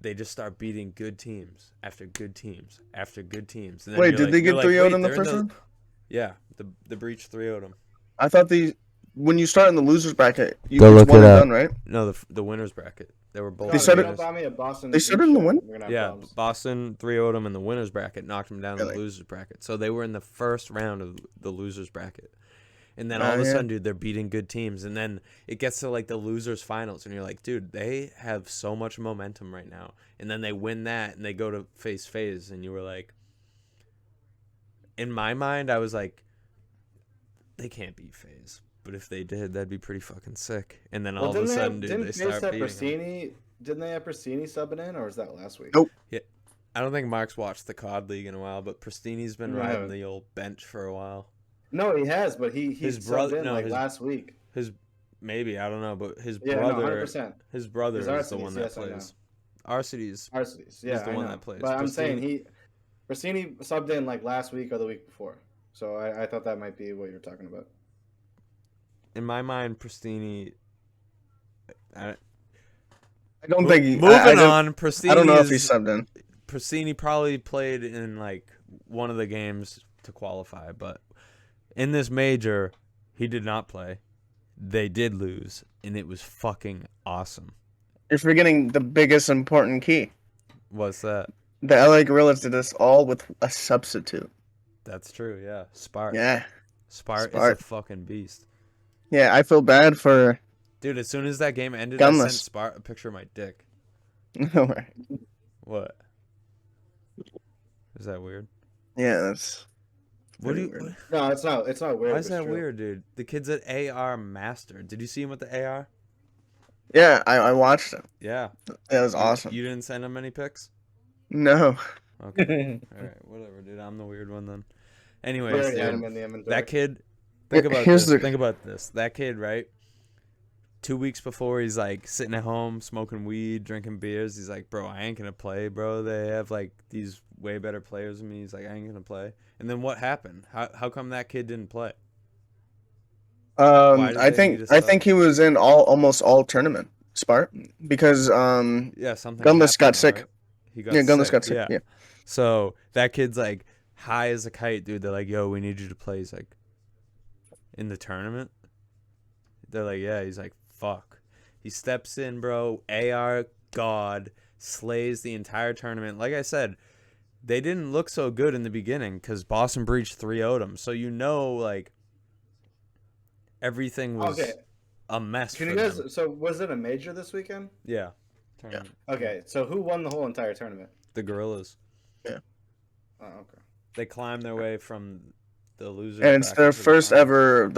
they just start beating good teams after good teams after good teams. And then Wait, you're did like- they get you're like, 3-0'd wait, in the they're first round? Yeah, the Breach 3-0'd them. I thought when you start in the losers bracket, you Go it's look one it and up. done, right? No, the winners bracket. They were both. They Scott, started- if you don't buy me a Boston they started in the shirt, win? we're gonna have Yeah, problems. Boston 3-0'd them in the winners bracket, knocked them down in Really? the losers bracket. So they were in the first round of the losers bracket. And then all Oh, of a yeah. sudden, dude, they're beating good teams. And then it gets to like the losers finals, and you're like, dude, they have so much momentum right now. And then they win that, and they go to face FaZe, and you were like, in my mind, I was like, they can't beat FaZe. But if they did, that'd be pretty fucking sick. And then all of a sudden, dude, they start beating them. Didn't they have Pristini subbing in, or was that last week? Nope. I don't think Mark's watched the COD League in a while, but Pristini's been No. riding the old bench for a while. No, he has, but he His subbed brother- in no, like his- last week. Maybe, I don't know, but his Yeah, brother, no, 100%. his brother His is the Arcades, one that yes, I know. plays. Arcides. Arcides, yeah, the I one know. that plays. But I'm Pristini- saying Pristini subbed in like last week or the week before. So I thought that might be what you're talking about. In my mind, Pristini. I don't think. Moving on, Pristini. I don't know if he subbed in. Pristini probably played in like one of the games to qualify, but in this major, he did not play. They did lose, and it was fucking awesome. You're forgetting the biggest important key. What's that? The LA Gorillas did this all with a substitute. That's true, yeah. Spart. Yeah. Spart is Spart. a fucking beast. Yeah, I feel bad for. Dude, as soon as that game ended, I Gunless. sent Spart a picture of my dick. Right. What? Is that weird? Yeah, that's. What do pretty you? weird. No, it's not. It's not weird. Why it's is that true. weird, dude? The kid's at AR Master. Did you see him with the AR? Yeah, I watched it. Yeah. It was awesome. You didn't send him any pics? No. Okay. All right. Whatever, dude. I'm the weird one then. We Anyways, already had him dude, in the inventory. that kid. Think about Here's this. the- Think about this. That kid, right? 2 weeks before, he's like sitting at home smoking weed, drinking beers. He's like, bro, I ain't gonna play, bro. They have like these way better players than me. He's like, I ain't gonna play. And then what happened? How come that kid didn't play? Why did I they need think to I think sub? he was in almost all tournament Spart because Yeah, something. Gunless got happened, though, sick. right? He Gunless sick. got sick. Yeah. So that kid's like high as a kite, dude. They're like, yo, we need you to play. He's like, in the tournament? They're like, yeah. He's like, fuck. He steps in, bro. AR God slays the entire tournament. Like I said, they didn't look so good in the beginning because Boston Breach 3-0'd them. So you know, like, everything was Okay. a mess Can for you guys? them. So was it a major this weekend? Yeah. Tournament. Okay. So who won the whole entire tournament? The Gorillas. Oh, okay. They climbed their way from the loser. And it's their first ever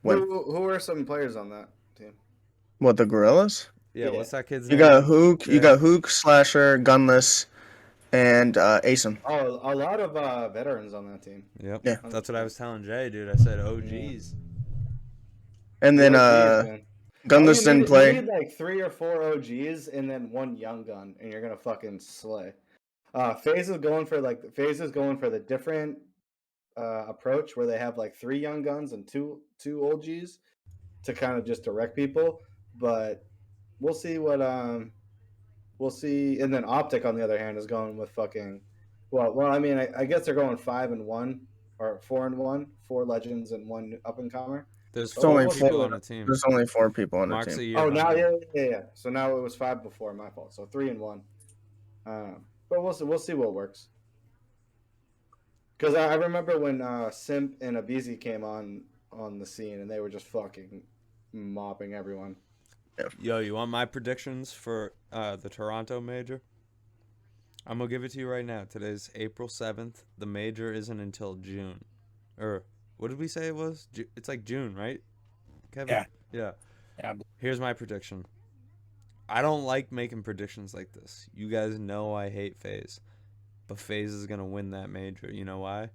win. Who were some players on that team? What, the Gorillas? Yeah, Yeah. what's that kid's You name? got Hook, Yeah. you got Hook, Slasher, Gunless, and Asim. Oh, a lot of veterans on that team. Yep. Yeah. That's what I was telling Jay, dude. I said, oh, geez. And then OGs, man. Gunless didn't You play. need like 3 or 4 OGs and then 1 young gun, and you're gonna fucking slay. FaZe is going for the different approach where they have like 3 young guns and two OGs to kind of just direct people. But we'll see what we'll see. And then Optic on the other hand is going with fucking I mean I guess they're going 5-1 or 4-1, 4 legends and 1 up and comer. There's It's only 4 four. people on the team. There's only 4 people on the Mark's a team. year Oh, now behind. yeah. So now it was 5 before, my fault. So 3-1. But we'll see what works. Because I remember when Simp and Abizi came on the scene, and they were just fucking mopping everyone. Yo, you want my predictions for the Toronto major? I'm going to give it to you right now. Today's April 7th. The major isn't until June. Or, what did we say it was? It's like June, right, Kevin? Yeah. Here's my prediction. I don't like making predictions like this. You guys know I hate FaZe. But FaZe is going to win that major. You know why?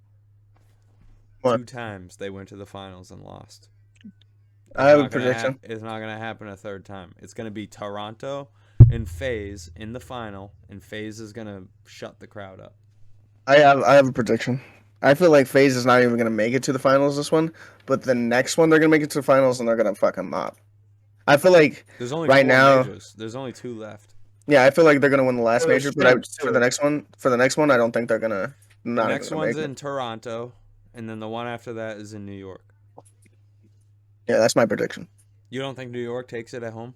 What? 2 times they went to the finals and lost. I have a prediction. It's not going to happen a 3rd time. It's going to be Toronto and FaZe in the final, and FaZe is going to shut the crowd up. I have a prediction. I feel like FaZe is not even going to make it to the finals this one, but the next one they're going to make it to the finals and they're going to fucking mop. I feel like There's only right 4 now, majors. There's only 2 left. yeah, I feel like they're going to win the last Oh, major, there's but two. for the next one, I don't think they're going to. The next one's in Toronto, and then the one after that is in New York. Yeah, that's my prediction. You don't think New York takes it at home?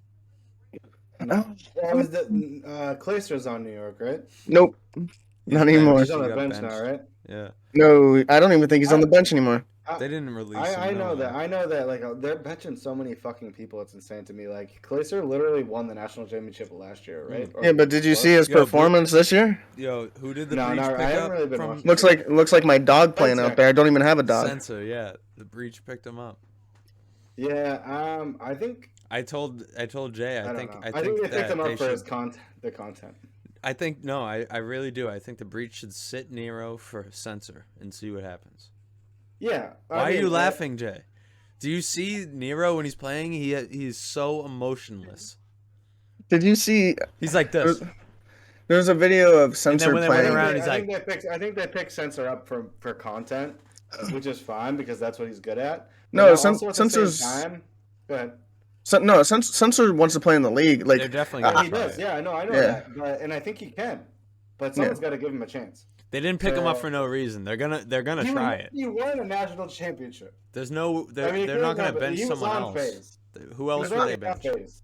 No. Well, Clayster's on New York, right? Nope. Not anymore. He's on He the got bench benched. now, right? Yeah. No, I don't even think he's on the bench anymore. They didn't release I him. know no that. way. I know that. Like they're benching so many fucking people. It's insane to me. Like Clayster literally won the national championship last year, right? Or Yeah, but did you see his Yo, performance this year? Yo, who did the No, Breach I pick haven't up really been from? watching. Looks like my dog playing out there. I don't even have a dog. Sensor, yeah. The Breach picked him up. Yeah. I think. I told Jay. I think don't I know. I think they that picked him they up for should. his content. The content. I think no. I really do. I think the Breach should sit Nero for Sensor and see what happens. Yeah. Why are you laughing, Jay? Do you see Nero when he's playing? He's so emotionless. Did you see? He's like this. There's a video of Sensor when they went playing. around, he's I think they picked Sensor up for content, which is fine because that's what he's good at. No, But also at the same Sensor's. time, go ahead. Sensor wants to play in the league. Like They're definitely Yeah, gonna he try does. it. Yeah, I know Yeah. that. But and I think he can. But someone's got to give him a chance. They didn't pick him up for no reason. They're gonna try it. He won a national championship. There's no. I They're mean, not gonna but bench he was someone on else. FaZe. Who else He was would on they bench? FaZe.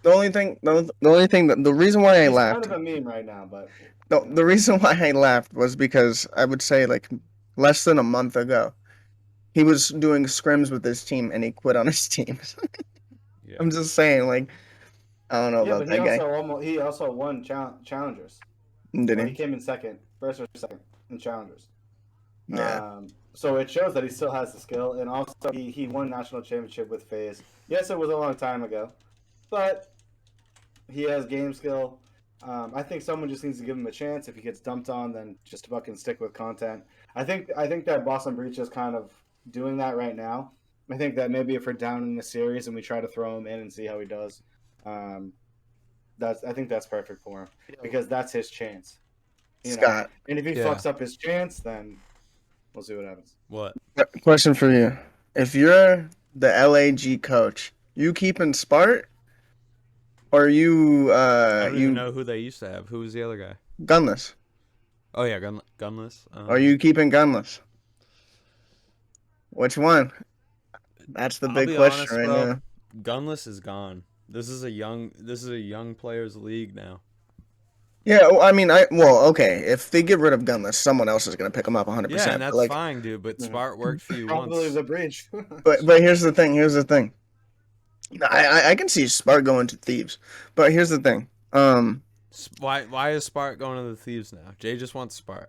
the only thing, the reason why I He's laughed. kind of a meme right now, but No, the reason why I laughed was because I would say like less than a month ago, he was doing scrims with his team and he quit on his team. Yeah. I'm just saying, like, I don't know yeah, about but that guy. he also won challengers. Did He he? came in first or second in challengers. Yeah. So it shows that he still has the skill, and also he won national championship with FaZe. Yes, it was a long time ago, but he has game skill. I think someone just needs to give him a chance. If he gets dumped on, then just fucking stick with content. I think that Boston Breach is kind of doing that right now. I think that maybe if we're down in the series and we try to throw him in and see how he does, I think that's perfect for him because that's his chance. You know? Scott, And if he Yeah. fucks up his chance, then we'll see what happens. What? question for you: if you're the LAG coach, you keeping Spart, or you I don't even know who they used to have. Who was the other guy? Gunless? Oh yeah, Gunless. Are you keeping Gunless? Which one? That's the I'll big be question honest, right bro. now. Gunless is gone. This is a young players league now. Yeah, well, I mean, okay. If they get rid of Gunless, someone else is gonna pick him up 100%. Yeah, and that's like, fine, dude. But Yeah. Spart worked for you Probably once. the Breach. but here's the thing. I can see Spart going to Thieves, but here's the thing. Why is Spart going to the Thieves now? Jay just wants Spart.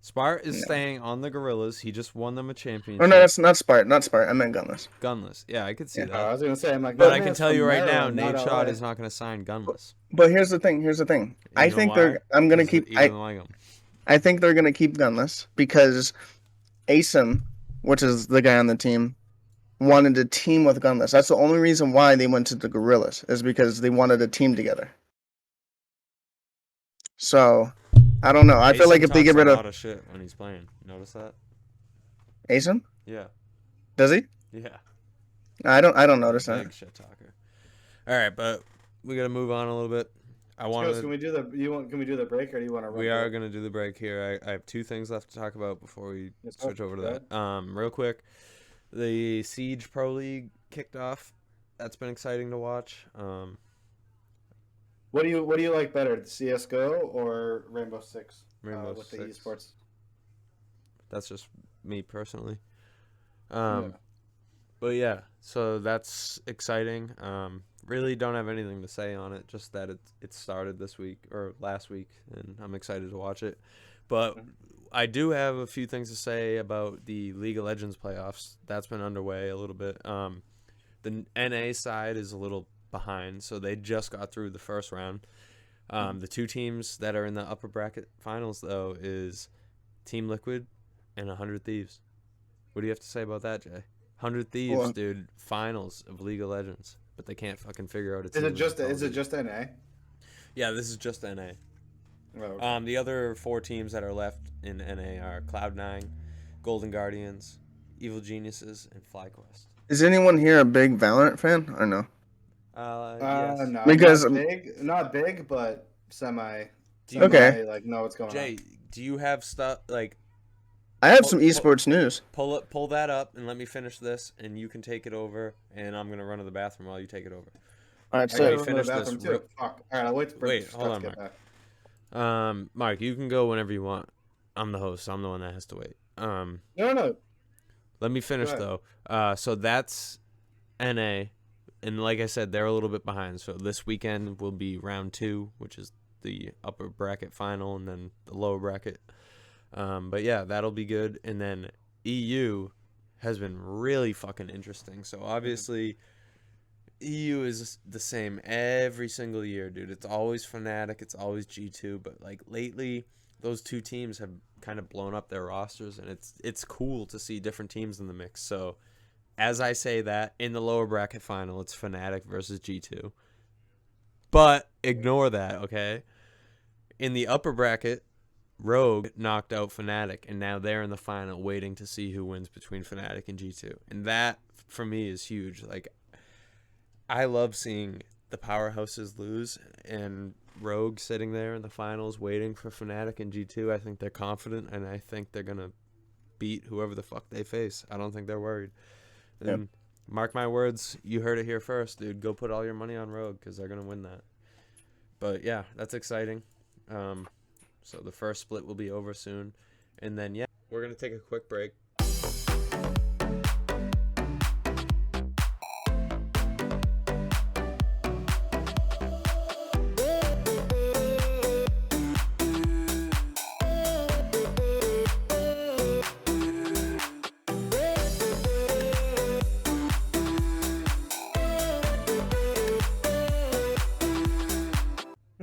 Spart is staying on the Gorillas. He just won them a championship. Oh no, that's not Spart. Not Spart. I meant Gunless. Gunless. Yeah, I could see I that. was gonna say, I'm like, But that I can man's tell from you right now, Maryland, Nate not Shot LA. is not going to sign Gunless. But here's the thing. You I know think why? I'm gonna 'Cause keep. he doesn't like him. I think they're gonna keep gunless because Asim, which is the guy on the team, wanted to team with gunless. That's the only reason why they went to the gorillas, is because they wanted to team together. So I don't know. I feel like Asim if they get talks rid a of lot of shit when he's playing. Notice that? Asim, Yeah. does he? Yeah. I don't notice that. Big shit talker. All right, but we got to move on a little bit. Can we do the break, or do you want to run? We are going to do the break here. I have two things left to talk about before we switch over to that. Real quick, the Siege Pro League kicked off. That's been exciting to watch. What do you like better, CS:GO or Rainbow Six? Rainbow with the Six. esports. That's just me personally. Yeah. But yeah, so that's exciting. Really don't have anything to say on it, just that it started this week or last week, and I'm excited to watch it. But I do have a few things to say about the League of Legends playoffs. That's been underway a little bit. The NA side is a little behind, so they just got through the first round. The two teams that are in the upper bracket finals, though, is Team Liquid and 100 Thieves. What do you have to say about that, Jay? 100 Thieves, Well, dude, finals of League of Legends, but they can't fucking figure out a Is team. it just NA? Yeah, this is just NA. Oh, okay. The other four teams that are left in NA are Cloud9, Golden Guardians, Evil Geniuses, and FlyQuest. is anyone here a big Valorant fan or no? Yes. No, Because not big, but semi. Okay. Like know what's going Jay, do you have stuff like I have some esports news. pull that up and let me finish this, and you can take it over, and I'm gonna run to the bathroom while you take it over. All right, on. I so gotta you run to finish the this bathroom real- too. Fuck. All right, I'll wait for Wait, Scott hold to on, get Mark. back. Mark, you can go whenever you want. I'm the host, so I'm the one that has to wait. No. Let me finish Go though. So that's NA, and like I said, they're a little bit behind. So this weekend will be round 2, which is the upper bracket final, and then the lower bracket. But yeah, that'll be good. And then EU has been really fucking interesting. So obviously, EU is the same every single year, dude. It's always Fnatic, it's always G2, but like lately, those two teams have kind of blown up their rosters, and it's cool to see different teams in the mix. So, as I say that, in the lower bracket final, it's Fnatic versus G2. But ignore that, okay? In the upper bracket, Rogue knocked out Fnatic, and now they're in the final waiting to see who wins between Fnatic and G2. And that, for me, is huge. Like, I love seeing the powerhouses lose, and Rogue sitting there in the finals waiting for Fnatic and G2. I think they're confident, and I think they're going to beat whoever the fuck they face. I don't think they're worried. And mark my words, you heard it here first, dude. Go put all your money on Rogue, because they're going to win that. But yeah, that's exciting. So the first split will be over soon. And then, yeah, we're going to take a quick break.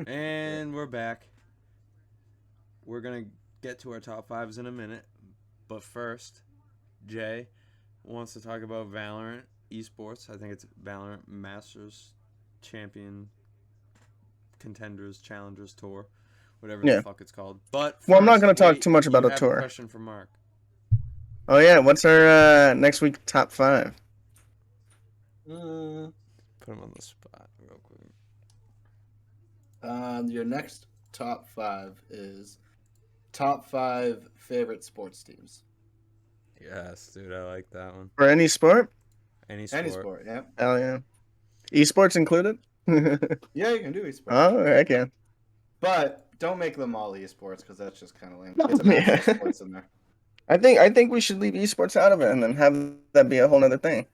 And we're back. We're going to get to our top 5s in a minute. But first, Jay wants to talk about Valorant esports. I think it's Valorant Masters Champion Contenders Challengers Tour. Whatever the fuck it's called. But first, I'm not going to talk too much about a tour. A question for Mark. Oh yeah, what's our next week top 5? Put him on the spot real quick. Your next top 5 is top 5 favorite sports teams. Yes, dude, I like that one. For any sport? Any sport. Any sport, yeah. Hell yeah. Esports included? Yeah, you can do esports. Oh, heck yeah. But don't make them all esports, because that's just kind of lame. Get some actual sports in there. I think we should leave esports out of it and then have that be a whole other thing.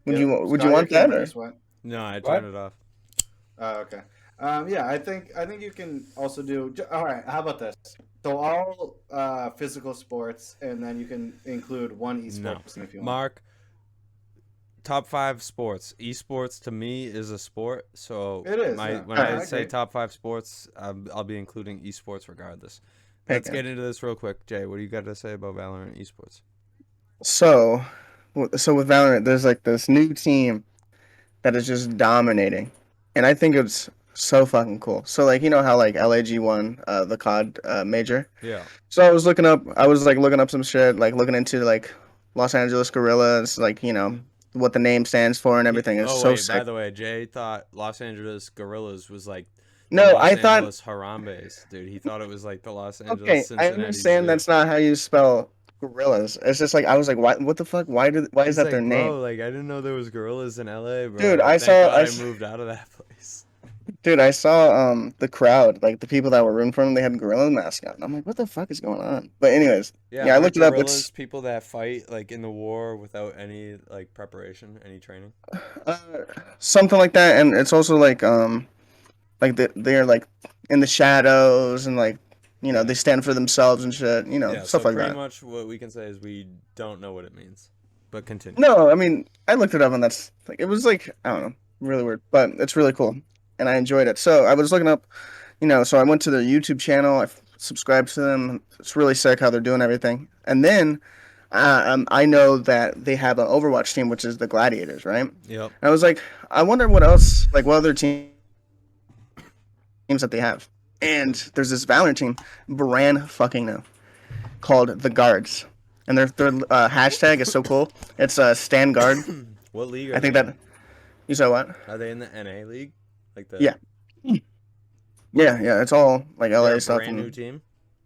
Would you want that? Or? No, I turned it off. Oh, okay. Yeah, I think you can also do. All right, how about this? So all physical sports, and then you can include one esports if you want. Mark, top 5 sports. Esports to me is a sport, so it is. When I say top 5 sports, I'll be including esports regardless. let's get into this real quick. Jay, what do you got to say about Valorant esports? So with Valorant, there's like this new team that is just dominating, and I think it's so fucking cool. So like how like LAG won the COD major. Yeah. So I was like looking up some shit, like looking into like Los Angeles Gorillas, like what the name stands for and everything. It's Oh so wait, sick. by the way, Jay thought Los Angeles Gorillas was like the No, Los I thought Angeles Harambe's, dude. He thought it was like the Los Angeles okay, I Cincinnati understand Zoo. that's not how you spell gorillas. It's just like I was like, why? What the fuck? Why is He's that like, their name? bro, like I didn't know there was gorillas in LA, bro. Dude, Thank God I moved out of that place. dude, I saw the crowd, like the people that were rooting for them, they had gorilla mascot. And I'm like, what the fuck is going on? But anyways, Yeah, yeah, I aren't looked it up. gorillas It's people that fight like in the war without any like preparation, any training? uh, something like that, and it's also like they're like in the shadows and like Yeah. they stand for themselves and shit, Yeah, stuff so like pretty that. much what we can say is we don't know what it means. But continue. No, I mean I looked it up and that's like it was like I don't know, really weird, but it's really cool and I enjoyed it. So I was looking up, so I went to their YouTube channel. Subscribed to them. It's really sick how they're doing everything. And then I know that they have an Overwatch team, which is the Gladiators, right? Yep. And I was like, I wonder what else, like what other teams that they have. And there's this Valorant team, brand fucking new, called the Guards, and their hashtag is so cool. It's Stand Guard. What league are I think they that you said what? Are they in the NA league? Like the Yeah. Yeah. It's all like they're LA a stuff. brand And new team.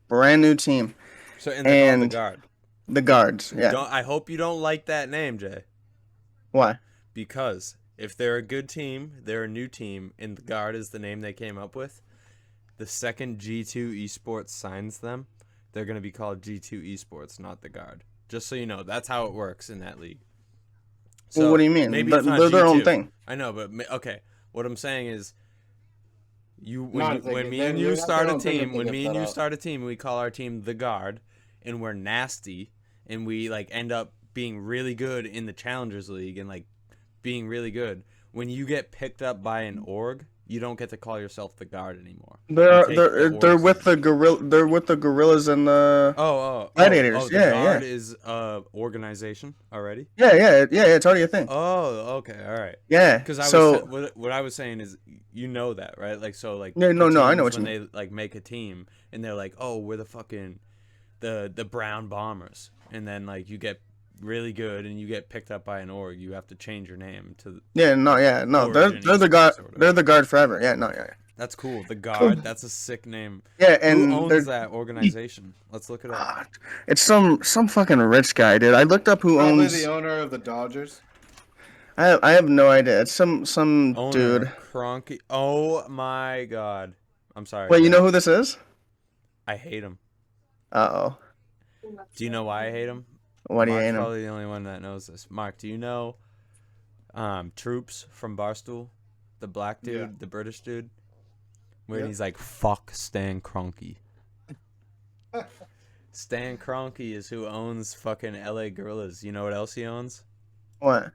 brand new team. So and they're called the And Guard. the Guards. Yeah. I hope you don't like that name, Jay. Why? Because if they're a good team, they're a new team, and the Guard is the name they came up with. The second G2 Esports signs them, they're going to be called G2 Esports, not the Guard. Just so you know, that's how it works in that league. So Well, what do you mean? Maybe But it's not they're their own G2. thing. I know, but okay. What I'm saying is, No, when me they're- and they're you not start their a own thing team, if they when get me and set you up. start a team, we call our team the Guard, and we're nasty, and we like end up being really good in the Challengers League and like being really good. When you get picked up by an org, you don't get to call yourself the Guard anymore. They're with the gorilla. They're with the gorillas and the Gladiators. The Yeah, Guard yeah. is organization already. Yeah. It's already a thing. Oh, okay, all right. Yeah. Because So what I was saying is that, right? Like so like no, the I know teams, what you when they like make a team and they're like, oh, we're the fucking the Brown Bombers, and then like you get really good and you get picked up by an org, you have to change your name to no. Origin They're the guard. Esports or whatever. They're the Guard forever. Yeah. No. Yeah. That's cool. The Guard. That's a sick name. Yeah. Who And owns that organization? Let's look it up. it's some fucking rich guy, dude. I looked up who Probably owns. the owner of the Dodgers. I have no idea. It's some Owner dude. Cronky. Oh my god. I'm sorry. Wait, you Jay. know who this is? I hate him. Uh-oh. Do you know why I hate him? Why do you Mark's hate him? probably the only one that knows this. Mark, do you know Troops from Barstool? The black dude, Yeah. the British dude? Where Yep. he's like, fuck Stan Kroenke. Stan Kroenke is who owns fucking LA Gorillas. You know what else he owns? What?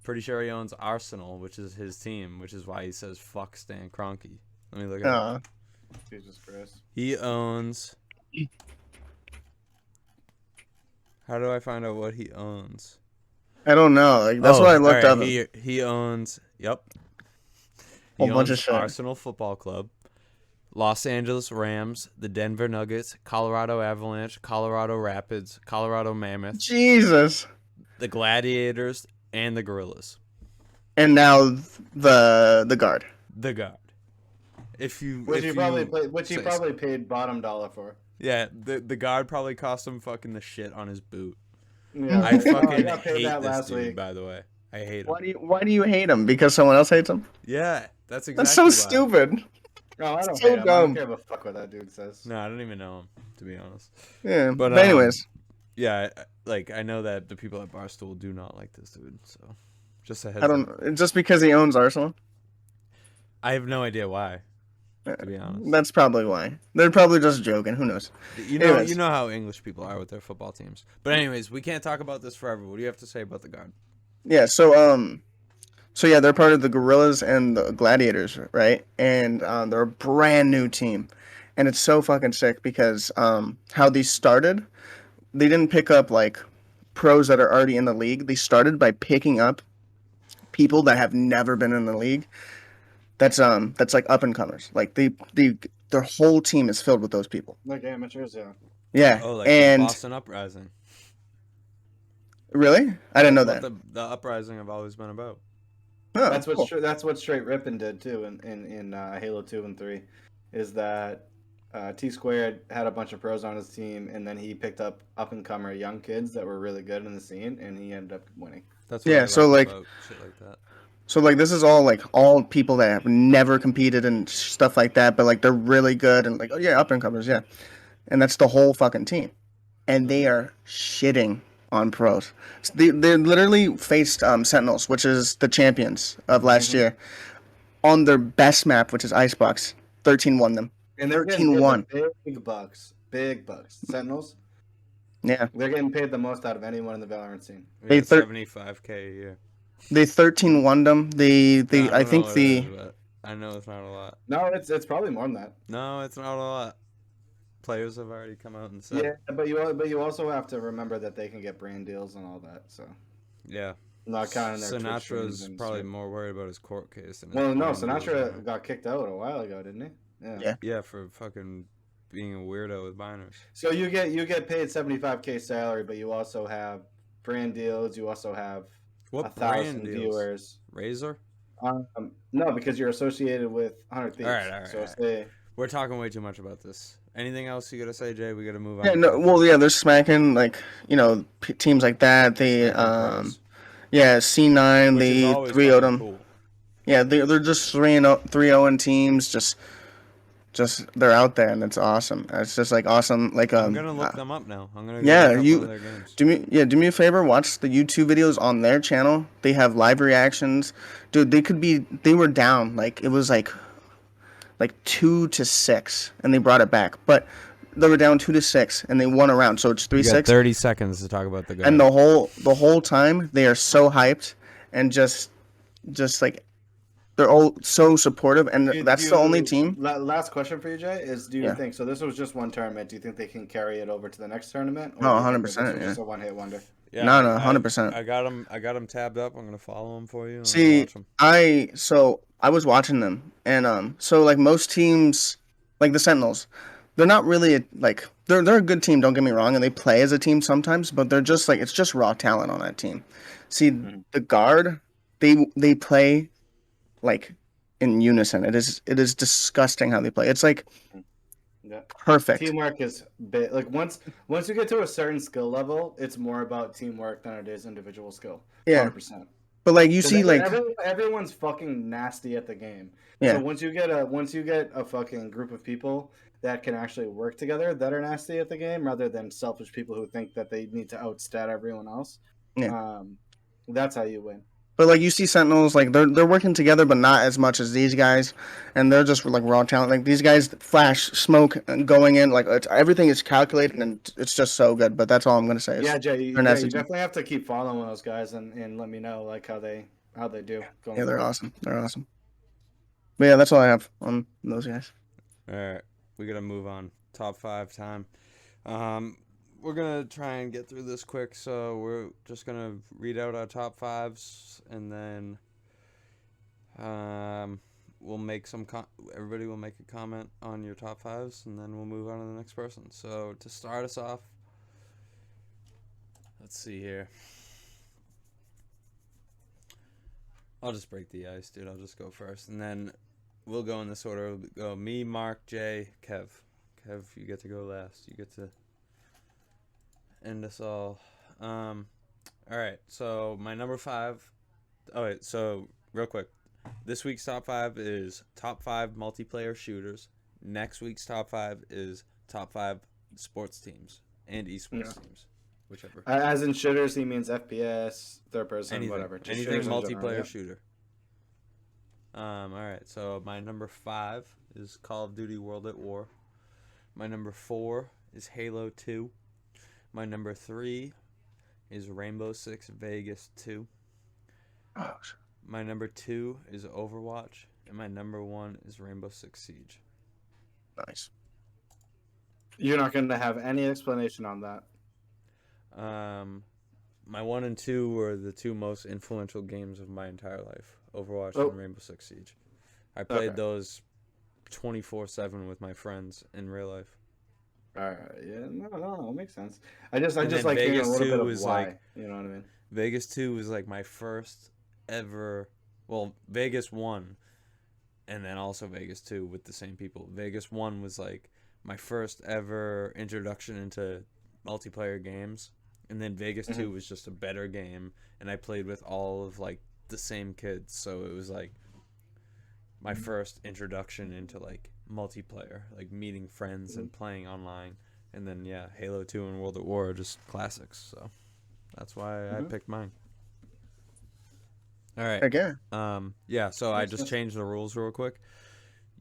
Pretty sure he owns Arsenal, which is his team, which is why he says fuck Stan Kroenke. Let me look at it. Uh, Jesus Christ. He owns... How do I find out what he owns? I don't know. Like that's what I looked up. He owns. Yep. Whole He bunch of owns shit. Arsenal Football Club, Los Angeles Rams, the Denver Nuggets, Colorado Avalanche, Colorado Rapids, Colorado Mammoth, Jesus. the Gladiators, and the Gorillas. And now the Guard. The Guard. Which he say probably paid bottom dollar for. Yeah, the Guard probably cost him fucking the shit on his boot. Yeah, I fucking got paid hate that this last dude, week. by the way. I hate him. Why do you hate him? Because someone else hates him? Yeah, that's exactly That's so why. stupid. No, I don't So hate him. I dumb. don't care what the fuck what that dude says. No, I don't even know him, to be honest. Yeah. But, But anyways, Yeah, I know that the people at Barstool do not like this dude, so just a heads I up. don't. Just because he owns Arsenal. I have no idea why, to be honest. That's probably why. They're probably just joking. Who knows? Anyways. You know how English people are with their football teams. But anyways, we can't talk about this forever. What do you have to say about the Guard? Yeah. So yeah, they're part of the Gorillas and the Gladiators, right? And they're a brand new team, and it's so fucking sick because how these started, they didn't pick up like pros that are already in the league. They started by picking up people that have never been in the league. That's like up and comers. Like their whole team is filled with those people. Like amateurs, yeah. Yeah, Oh, like the and Boston Uprising. really, I didn't know That's that. what the Uprising have always been about. Oh, That's what cool. that's what Straight Rippin did too in Halo 2 and 3, is that T Squared had a bunch of pros on his team, and then he picked up and comer young kids that were really good in the scene, and he ended up winning. That's what Yeah, I so like like about shit like that. so like this is all people that have never competed and stuff like that, but like they're really good and like, oh yeah, up and comers, yeah. And that's the whole fucking team. And they are shitting on pros. They literally faced Sentinels, which is the champions of last Mhm. year, on their best map, which is Icebox. 13 won them. And they're getting 13 paid won. the big bucks. Sentinels, Yeah. they're getting paid the most out of anyone in the Valorant scene. They Yeah, thir- 75K a year. they 13 won them. I I don't know think what it the is, but I know it's not a lot. No, it's probably more than that. No, it's not a lot. Players have already come out and said. Yeah, but you also have to remember that they can get brand deals and all that. So Yeah. not counting their Twitch streams Sinatra's and probably shit. more worried about his court case than his Well, no, brand deals now. Sinatra got kicked out a while ago, didn't he? Yeah. Yeah, for fucking being a weirdo with minors. So you get paid 75K salary, but you also have brand deals. You also have What 1,000 brand deals? viewers. Razor? No, because you're associated with 100 Thieves. All right. So say We're talking way too much about this. Anything else you gotta say, Jay? We gotta move on. Yeah, to no, top well, five. yeah, they're smacking like teams like that. They Smacking pros, yeah, C9, which is they always 3 0 fucking them. cool. Yeah, they're just 3-0 in teams. Just they're out there, and it's awesome. It's just like awesome. Like I'm gonna look them up now. I'm gonna go yeah, look up one you of their games. do me a favor. Watch the YouTube videos on their channel. They have live reactions, dude. They were down like it was like 2-6, and they brought it back, but they were down 2-6, and they won a round. So it's You got 3-6. 30 seconds to talk about the guy. And the whole time they are so hyped and just like they're all so supportive, and that's the only team. Last question for you, Jay, is do you Yeah. think so? This was just one tournament. Do you think they can carry it over to the next tournament, or No, do you think that 100%, this was yeah. just a one-hit wonder? Yeah, No, 100%. I got him. I got him tabbed up. I'm gonna follow him for you. And See, watch him. I was watching them, and so like most teams, like the Sentinels, they're not really like they're a good team. Don't get me wrong, and they play as a team sometimes, but they're just like it's just raw talent on that team. See, the guard, they play like in unison. It is disgusting how they play. It's like Yeah. perfect. Teamwork is big. Like once you get to a certain skill level, it's more about teamwork than it is individual skill. Yeah. 100%. But like you see, like everyone's fucking nasty at the game. yeah, So once you get a fucking group of people that can actually work together that are nasty at the game, rather than selfish people who think that they need to outstat everyone else, yeah. that's how you win. But like you see Sentinels, like they're working together, but not as much as these guys, and they're just like raw talent. Like these guys flash smoke and going in, like everything is calculated, and it's just so good. But that's all I'm gonna say. Yeah, Jay, they're you nasty team. definitely have to keep following those guys and let me know like how they do. Going Yeah, they're forward. awesome. They're awesome. But yeah, that's all I have on those guys. All right, we gotta move on. Top 5 time. We're gonna try and get through this quick, so we're just gonna read out our top 5s, and then we'll make some. Everybody will make a comment on your top 5s, and then we'll move on to the next person. So to start us off, let's see here. I'll just break the ice, dude. I'll just go first, and then we'll go in this order. We'll go me, Mark, Jay, Kev. Kev, you get to go last. You get to end us all. All right. So my number 5. Oh wait. So real quick, this week's top 5 is top 5 multiplayer shooters. Next week's top 5 is top 5 sports teams and esports teams, whichever. As in shooters, he means FPS, third person, Anything, whatever. Just anything shooters in multiplayer general, yeah. shooter. All right. So my number 5 is Call of Duty World at War. My number 4 is Halo 2. My number 3 is Rainbow Six Vegas 2. Oh, My number 2 is Overwatch, and my number 1 is Rainbow Six Siege. nice. You're not going to have any explanation on that. My 1 and 2 were the two most influential games of my entire life: Overwatch Oh. and Rainbow Six Siege. I played Okay. those 24/7 with my friends in real life. All right. Yeah. No, it makes sense. I just And then like hearing a Vegas little 2 bit of was why. like You know what I mean? Vegas 2 was like my first ever. Well, Vegas 1, and then also Vegas 2 with the same people. Vegas 1 was like my first ever introduction into multiplayer games, and then Vegas 2 was just a better game, and I played with all of like the same kids, so it was like my first introduction into like multiplayer, like meeting friends and playing online. And then yeah, Halo 2 and World at War are just classics, so that's why I picked mine. All right. Okay. Yeah, so I Makes just sense. changed the rules real quick.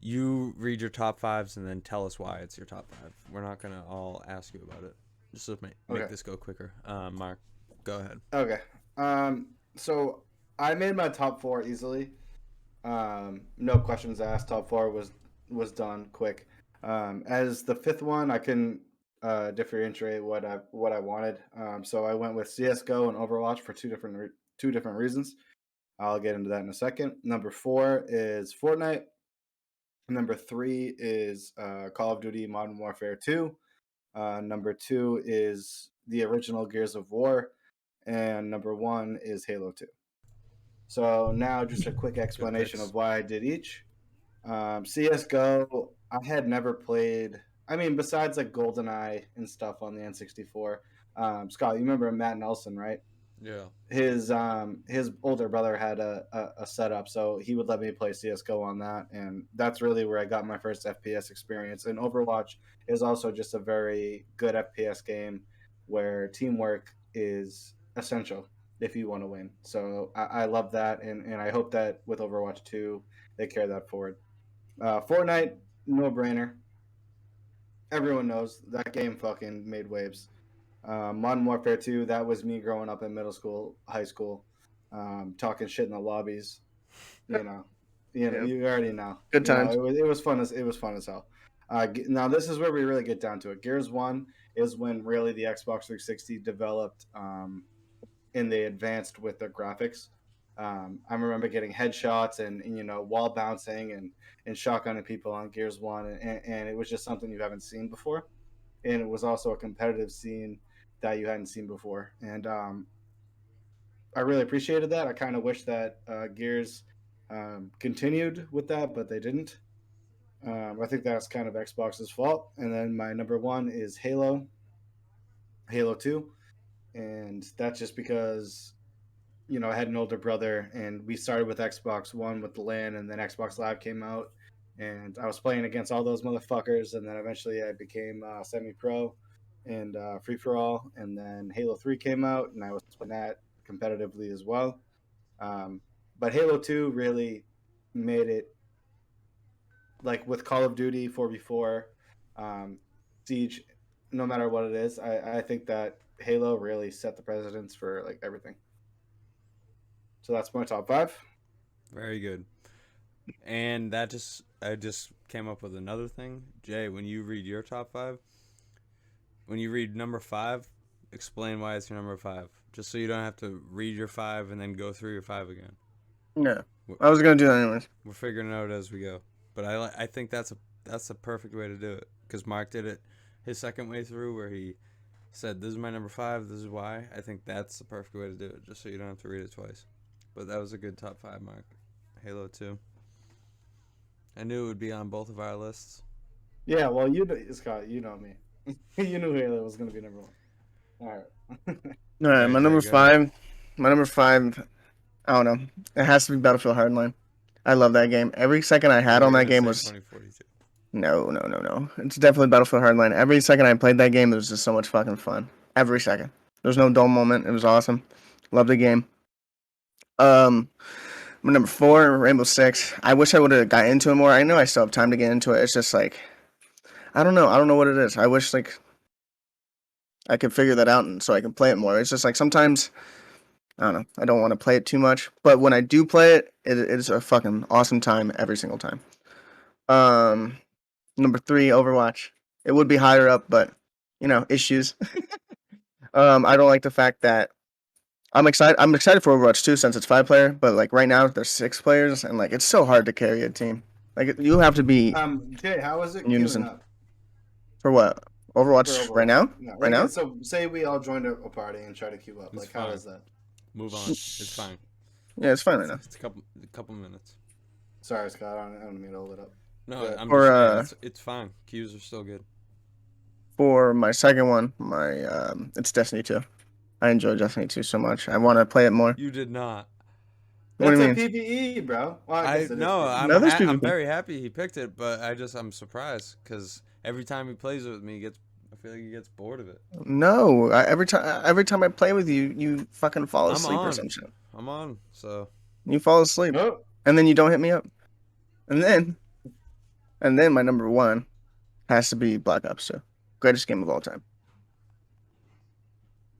You read your top 5s and then tell us why it's your top 5. We're not going to all ask you about it. Just to make Okay. this go quicker. Mark, go ahead. Okay. So I made my top 4 easily. No questions asked. Top 4 was done quick. As the 5th one, I can differentiate what I wanted. So I went with CS:GO and Overwatch for two different reasons. I'll get into that in a second. Number 4 is Fortnite. Number 3 is Call of Duty Modern Warfare 2. Number 2 is the original Gears of War. And number 1 is Halo 2. So now just a quick explanation of why I did each. CS:GO, I had never played. I mean, besides like GoldenEye and stuff on the N64. Scott, you remember Matt Nelson, right? Yeah. His older brother had a setup, so he would let me play CS:GO on that, and that's really where I got my first FPS experience. And Overwatch is also just a very good FPS game where teamwork is essential if you want to win. So I love that, and I hope that with Overwatch 2 they carry that forward. Fortnite, no brainer. Everyone knows that game fucking made waves. Modern Warfare 2, that was me growing up in middle school, high school, talking shit in the lobbies. You know, Yeah. you already know. Good You know, times. it was fun as hell. Now this is where we really get down to it. Gears 1 is when really the Xbox 360 developed, and they advanced with their graphics. I remember getting headshots and wall bouncing and shotgunning people on Gears 1, and it was just something you haven't seen before. And it was also a competitive scene that you hadn't seen before. And I really appreciated that. I kind of wish that Gears continued with that, but they didn't. I think that's kind of Xbox's fault. And then my number 1 is Halo 2. And that's just because, I had an older brother and we started with Xbox One with the LAN, and then Xbox Live came out. And I was playing against all those motherfuckers. And then eventually I became semi pro and free for all. And then Halo 3 came out, and I was playing that competitively as well. Um, but Halo 2 really made it, like with Call of Duty 4v4, Siege, no matter what it is. I think that Halo really set the precedence for like everything. So that's my top 5. Very good. And I just came up with another thing. Jay, when you read your top 5, when you read number 5, explain why it's your number 5. Just so you don't have to read your 5 and then go through your 5 again. Yeah. I was gonna do that anyways. We're figuring it out as we go. But I think that's a perfect way to do it, because Mark did it his second way through where he said, "This is my number 5. This is why." I think that's the perfect way to do it, just so you don't have to read it twice. But that was a good top 5, Mark. Halo 2. I knew it would be on both of our lists. Yeah, well, Scott, you know me. You knew Halo was going to be number 1. All right. All right, Alright, my Jay, number go 5. My number 5. I don't know. It has to be Battlefield Hardline. I love that game. Every second I had on that game was 2042. no. It's definitely Battlefield Hardline. Every second I played that game, it was just so much fucking fun. Every second. There's no dull moment. It was awesome. Love the game. My number 4, Rainbow Six. I wish I would have got into it more. I know I still have time to get into it. It's just like, I don't know. I don't know what it is. I wish like I could figure that out and so I can play it more. It's just like sometimes I don't know. I don't want to play it too much, but when I do play it, it is a fucking awesome time every single time. Number 3, Overwatch. It would be higher up, but issues. I don't like the fact that I'm excited. I'm excited for Overwatch 2 since it's 5-player, but like right now there's 6 players, and like it's so hard to carry a team. Like you have to be Jay, how is it in queuing unison. up For what? for Overwatch right Overwatch? now? Yeah, Right now? so say we all joined a party and try to queue up. It's Like, how fine. is that? Move on. It's fine. Yeah, it's fine right now. It's a couple minutes. Sorry, Scott. I don't mean to hold it up. No, Good. I'm Or, just saying it's fine. Queues are still good. For my second one, it's Destiny 2. I enjoy Destiny 2 so much. I want to play it more. You did not. What do That's you a mean? PVE, bro. Well, I I guess it is no, PvE. No, there's I'm PvP. very happy he picked it, but I'm surprised because every time he plays it with me, I feel like he gets bored of it. No, every time I play with you, you fucking fall I'm asleep or on. some shit. I'm on. So You fall asleep, Oh, and then you don't hit me up, and then my number one has to be Black Ops 2, greatest game of all time.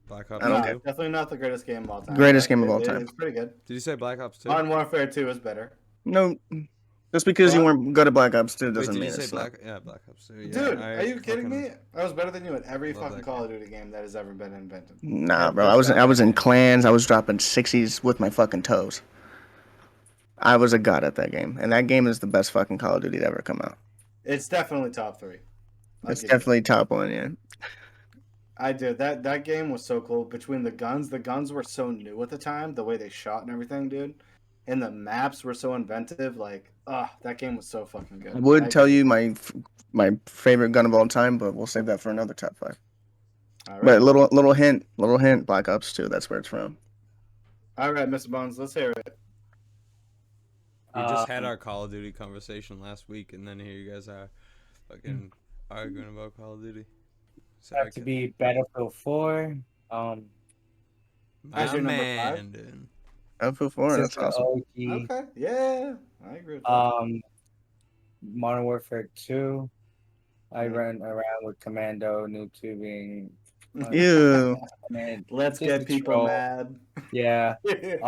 Black I Ops don't no, 2. care. definitely not the greatest game of all time. Greatest but game of all time. It's pretty good. Did you say Black Ops 2? Modern Warfare 2 is better. No, just because you What? weren't good at Black Ops 2 Wait, doesn't did mean you say it's not. Black? Yeah, Black Ops 2. Yeah, Dude, I are you kidding fucking- me? I was better than you at every love fucking that Call of Duty game that has ever been invented. Nah, And bro. first I was in round. clans. I was dropping 60s with my fucking toes. I was a god at that game, and that game is the best fucking Call of Duty to ever come out. It's definitely top 3. It's definitely top one, yeah. I did. That game was so cool. Between the guns were so new at the time, the way they shot and everything, dude. And the maps were so inventive. Like, that game was so fucking good. I would tell agree. you my favorite gun of all time, but we'll save that for another top 5. All right. But little hint, Black Ops 2. That's where it's from. All right, Mr. Bones, let's hear it. We just had our Call of Duty conversation last week, and then here you guys are, fucking arguing about Call of Duty. So Have to be Battlefield 4. As my your number man, 5? dude. Battlefield 4. That's Cisco awesome. OG. Okay, yeah, I agree with that. Modern Warfare 2. I Mhm. ran around with Commando, noob tubing. Ew. Man, Let's just get a people troll. mad. Yeah. Riot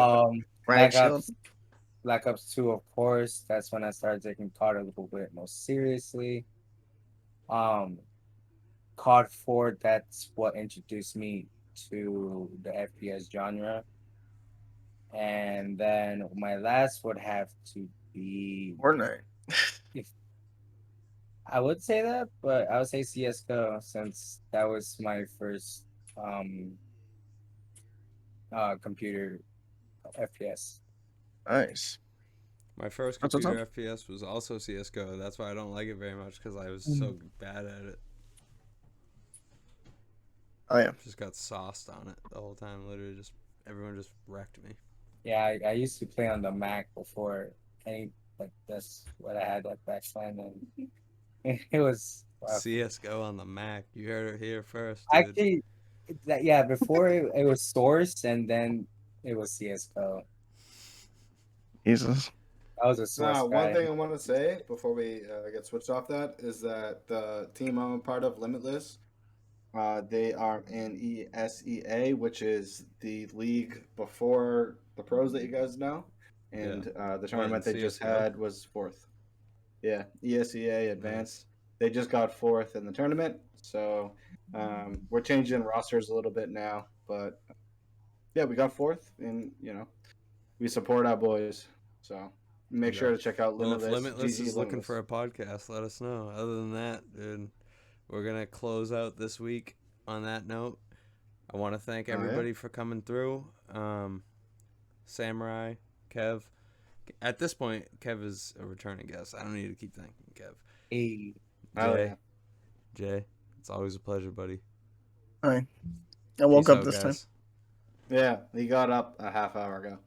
Black Shield. Ops, Black Ops 2, of course. That's when I started taking COD a little bit more seriously. COD 4, that's what introduced me to the FPS genre. And then my last would have to be, Fortnite. I would say that, but I would say CSGO since that was my first computer FPS. Nice. My first That's what's computer FPS was also CS:GO. That's why I don't like it very much because I was so bad at it. Oh yeah. Just got sauced on it the whole time. Literally, everyone just wrecked me. Yeah, I used to play on the Mac before that's what I had back then, and it was CS:GO on the Mac. You heard it here first, dude. actually before it was Source and then it was CS:GO. Jesus. I was a Source Now, guy. one thing I want to say before we get switched off that is that the team I'm a part of, Limitless, they are in ESEA, which is the league before the pros that you guys know, and the tournament they just CS:GO? had was 4th. Yeah, ESEA Advanced. They just got 4th in the tournament, so we're changing rosters a little bit now, but yeah, we got 4th, and we support our boys, so make sure to check out Well, Limitless. if Limitless GG is looking Limitless. for a podcast, let us know. Other than that, dude, we're gonna close out this week on that note. I want to thank everybody for coming through. Samurai, Kev. At this point, Kev is a returning guest. I don't need to keep thanking Kev. Hey, Jay, it's always a pleasure, buddy. All right. I woke Peace up out, this time. guys. Yeah, he got up a half hour ago.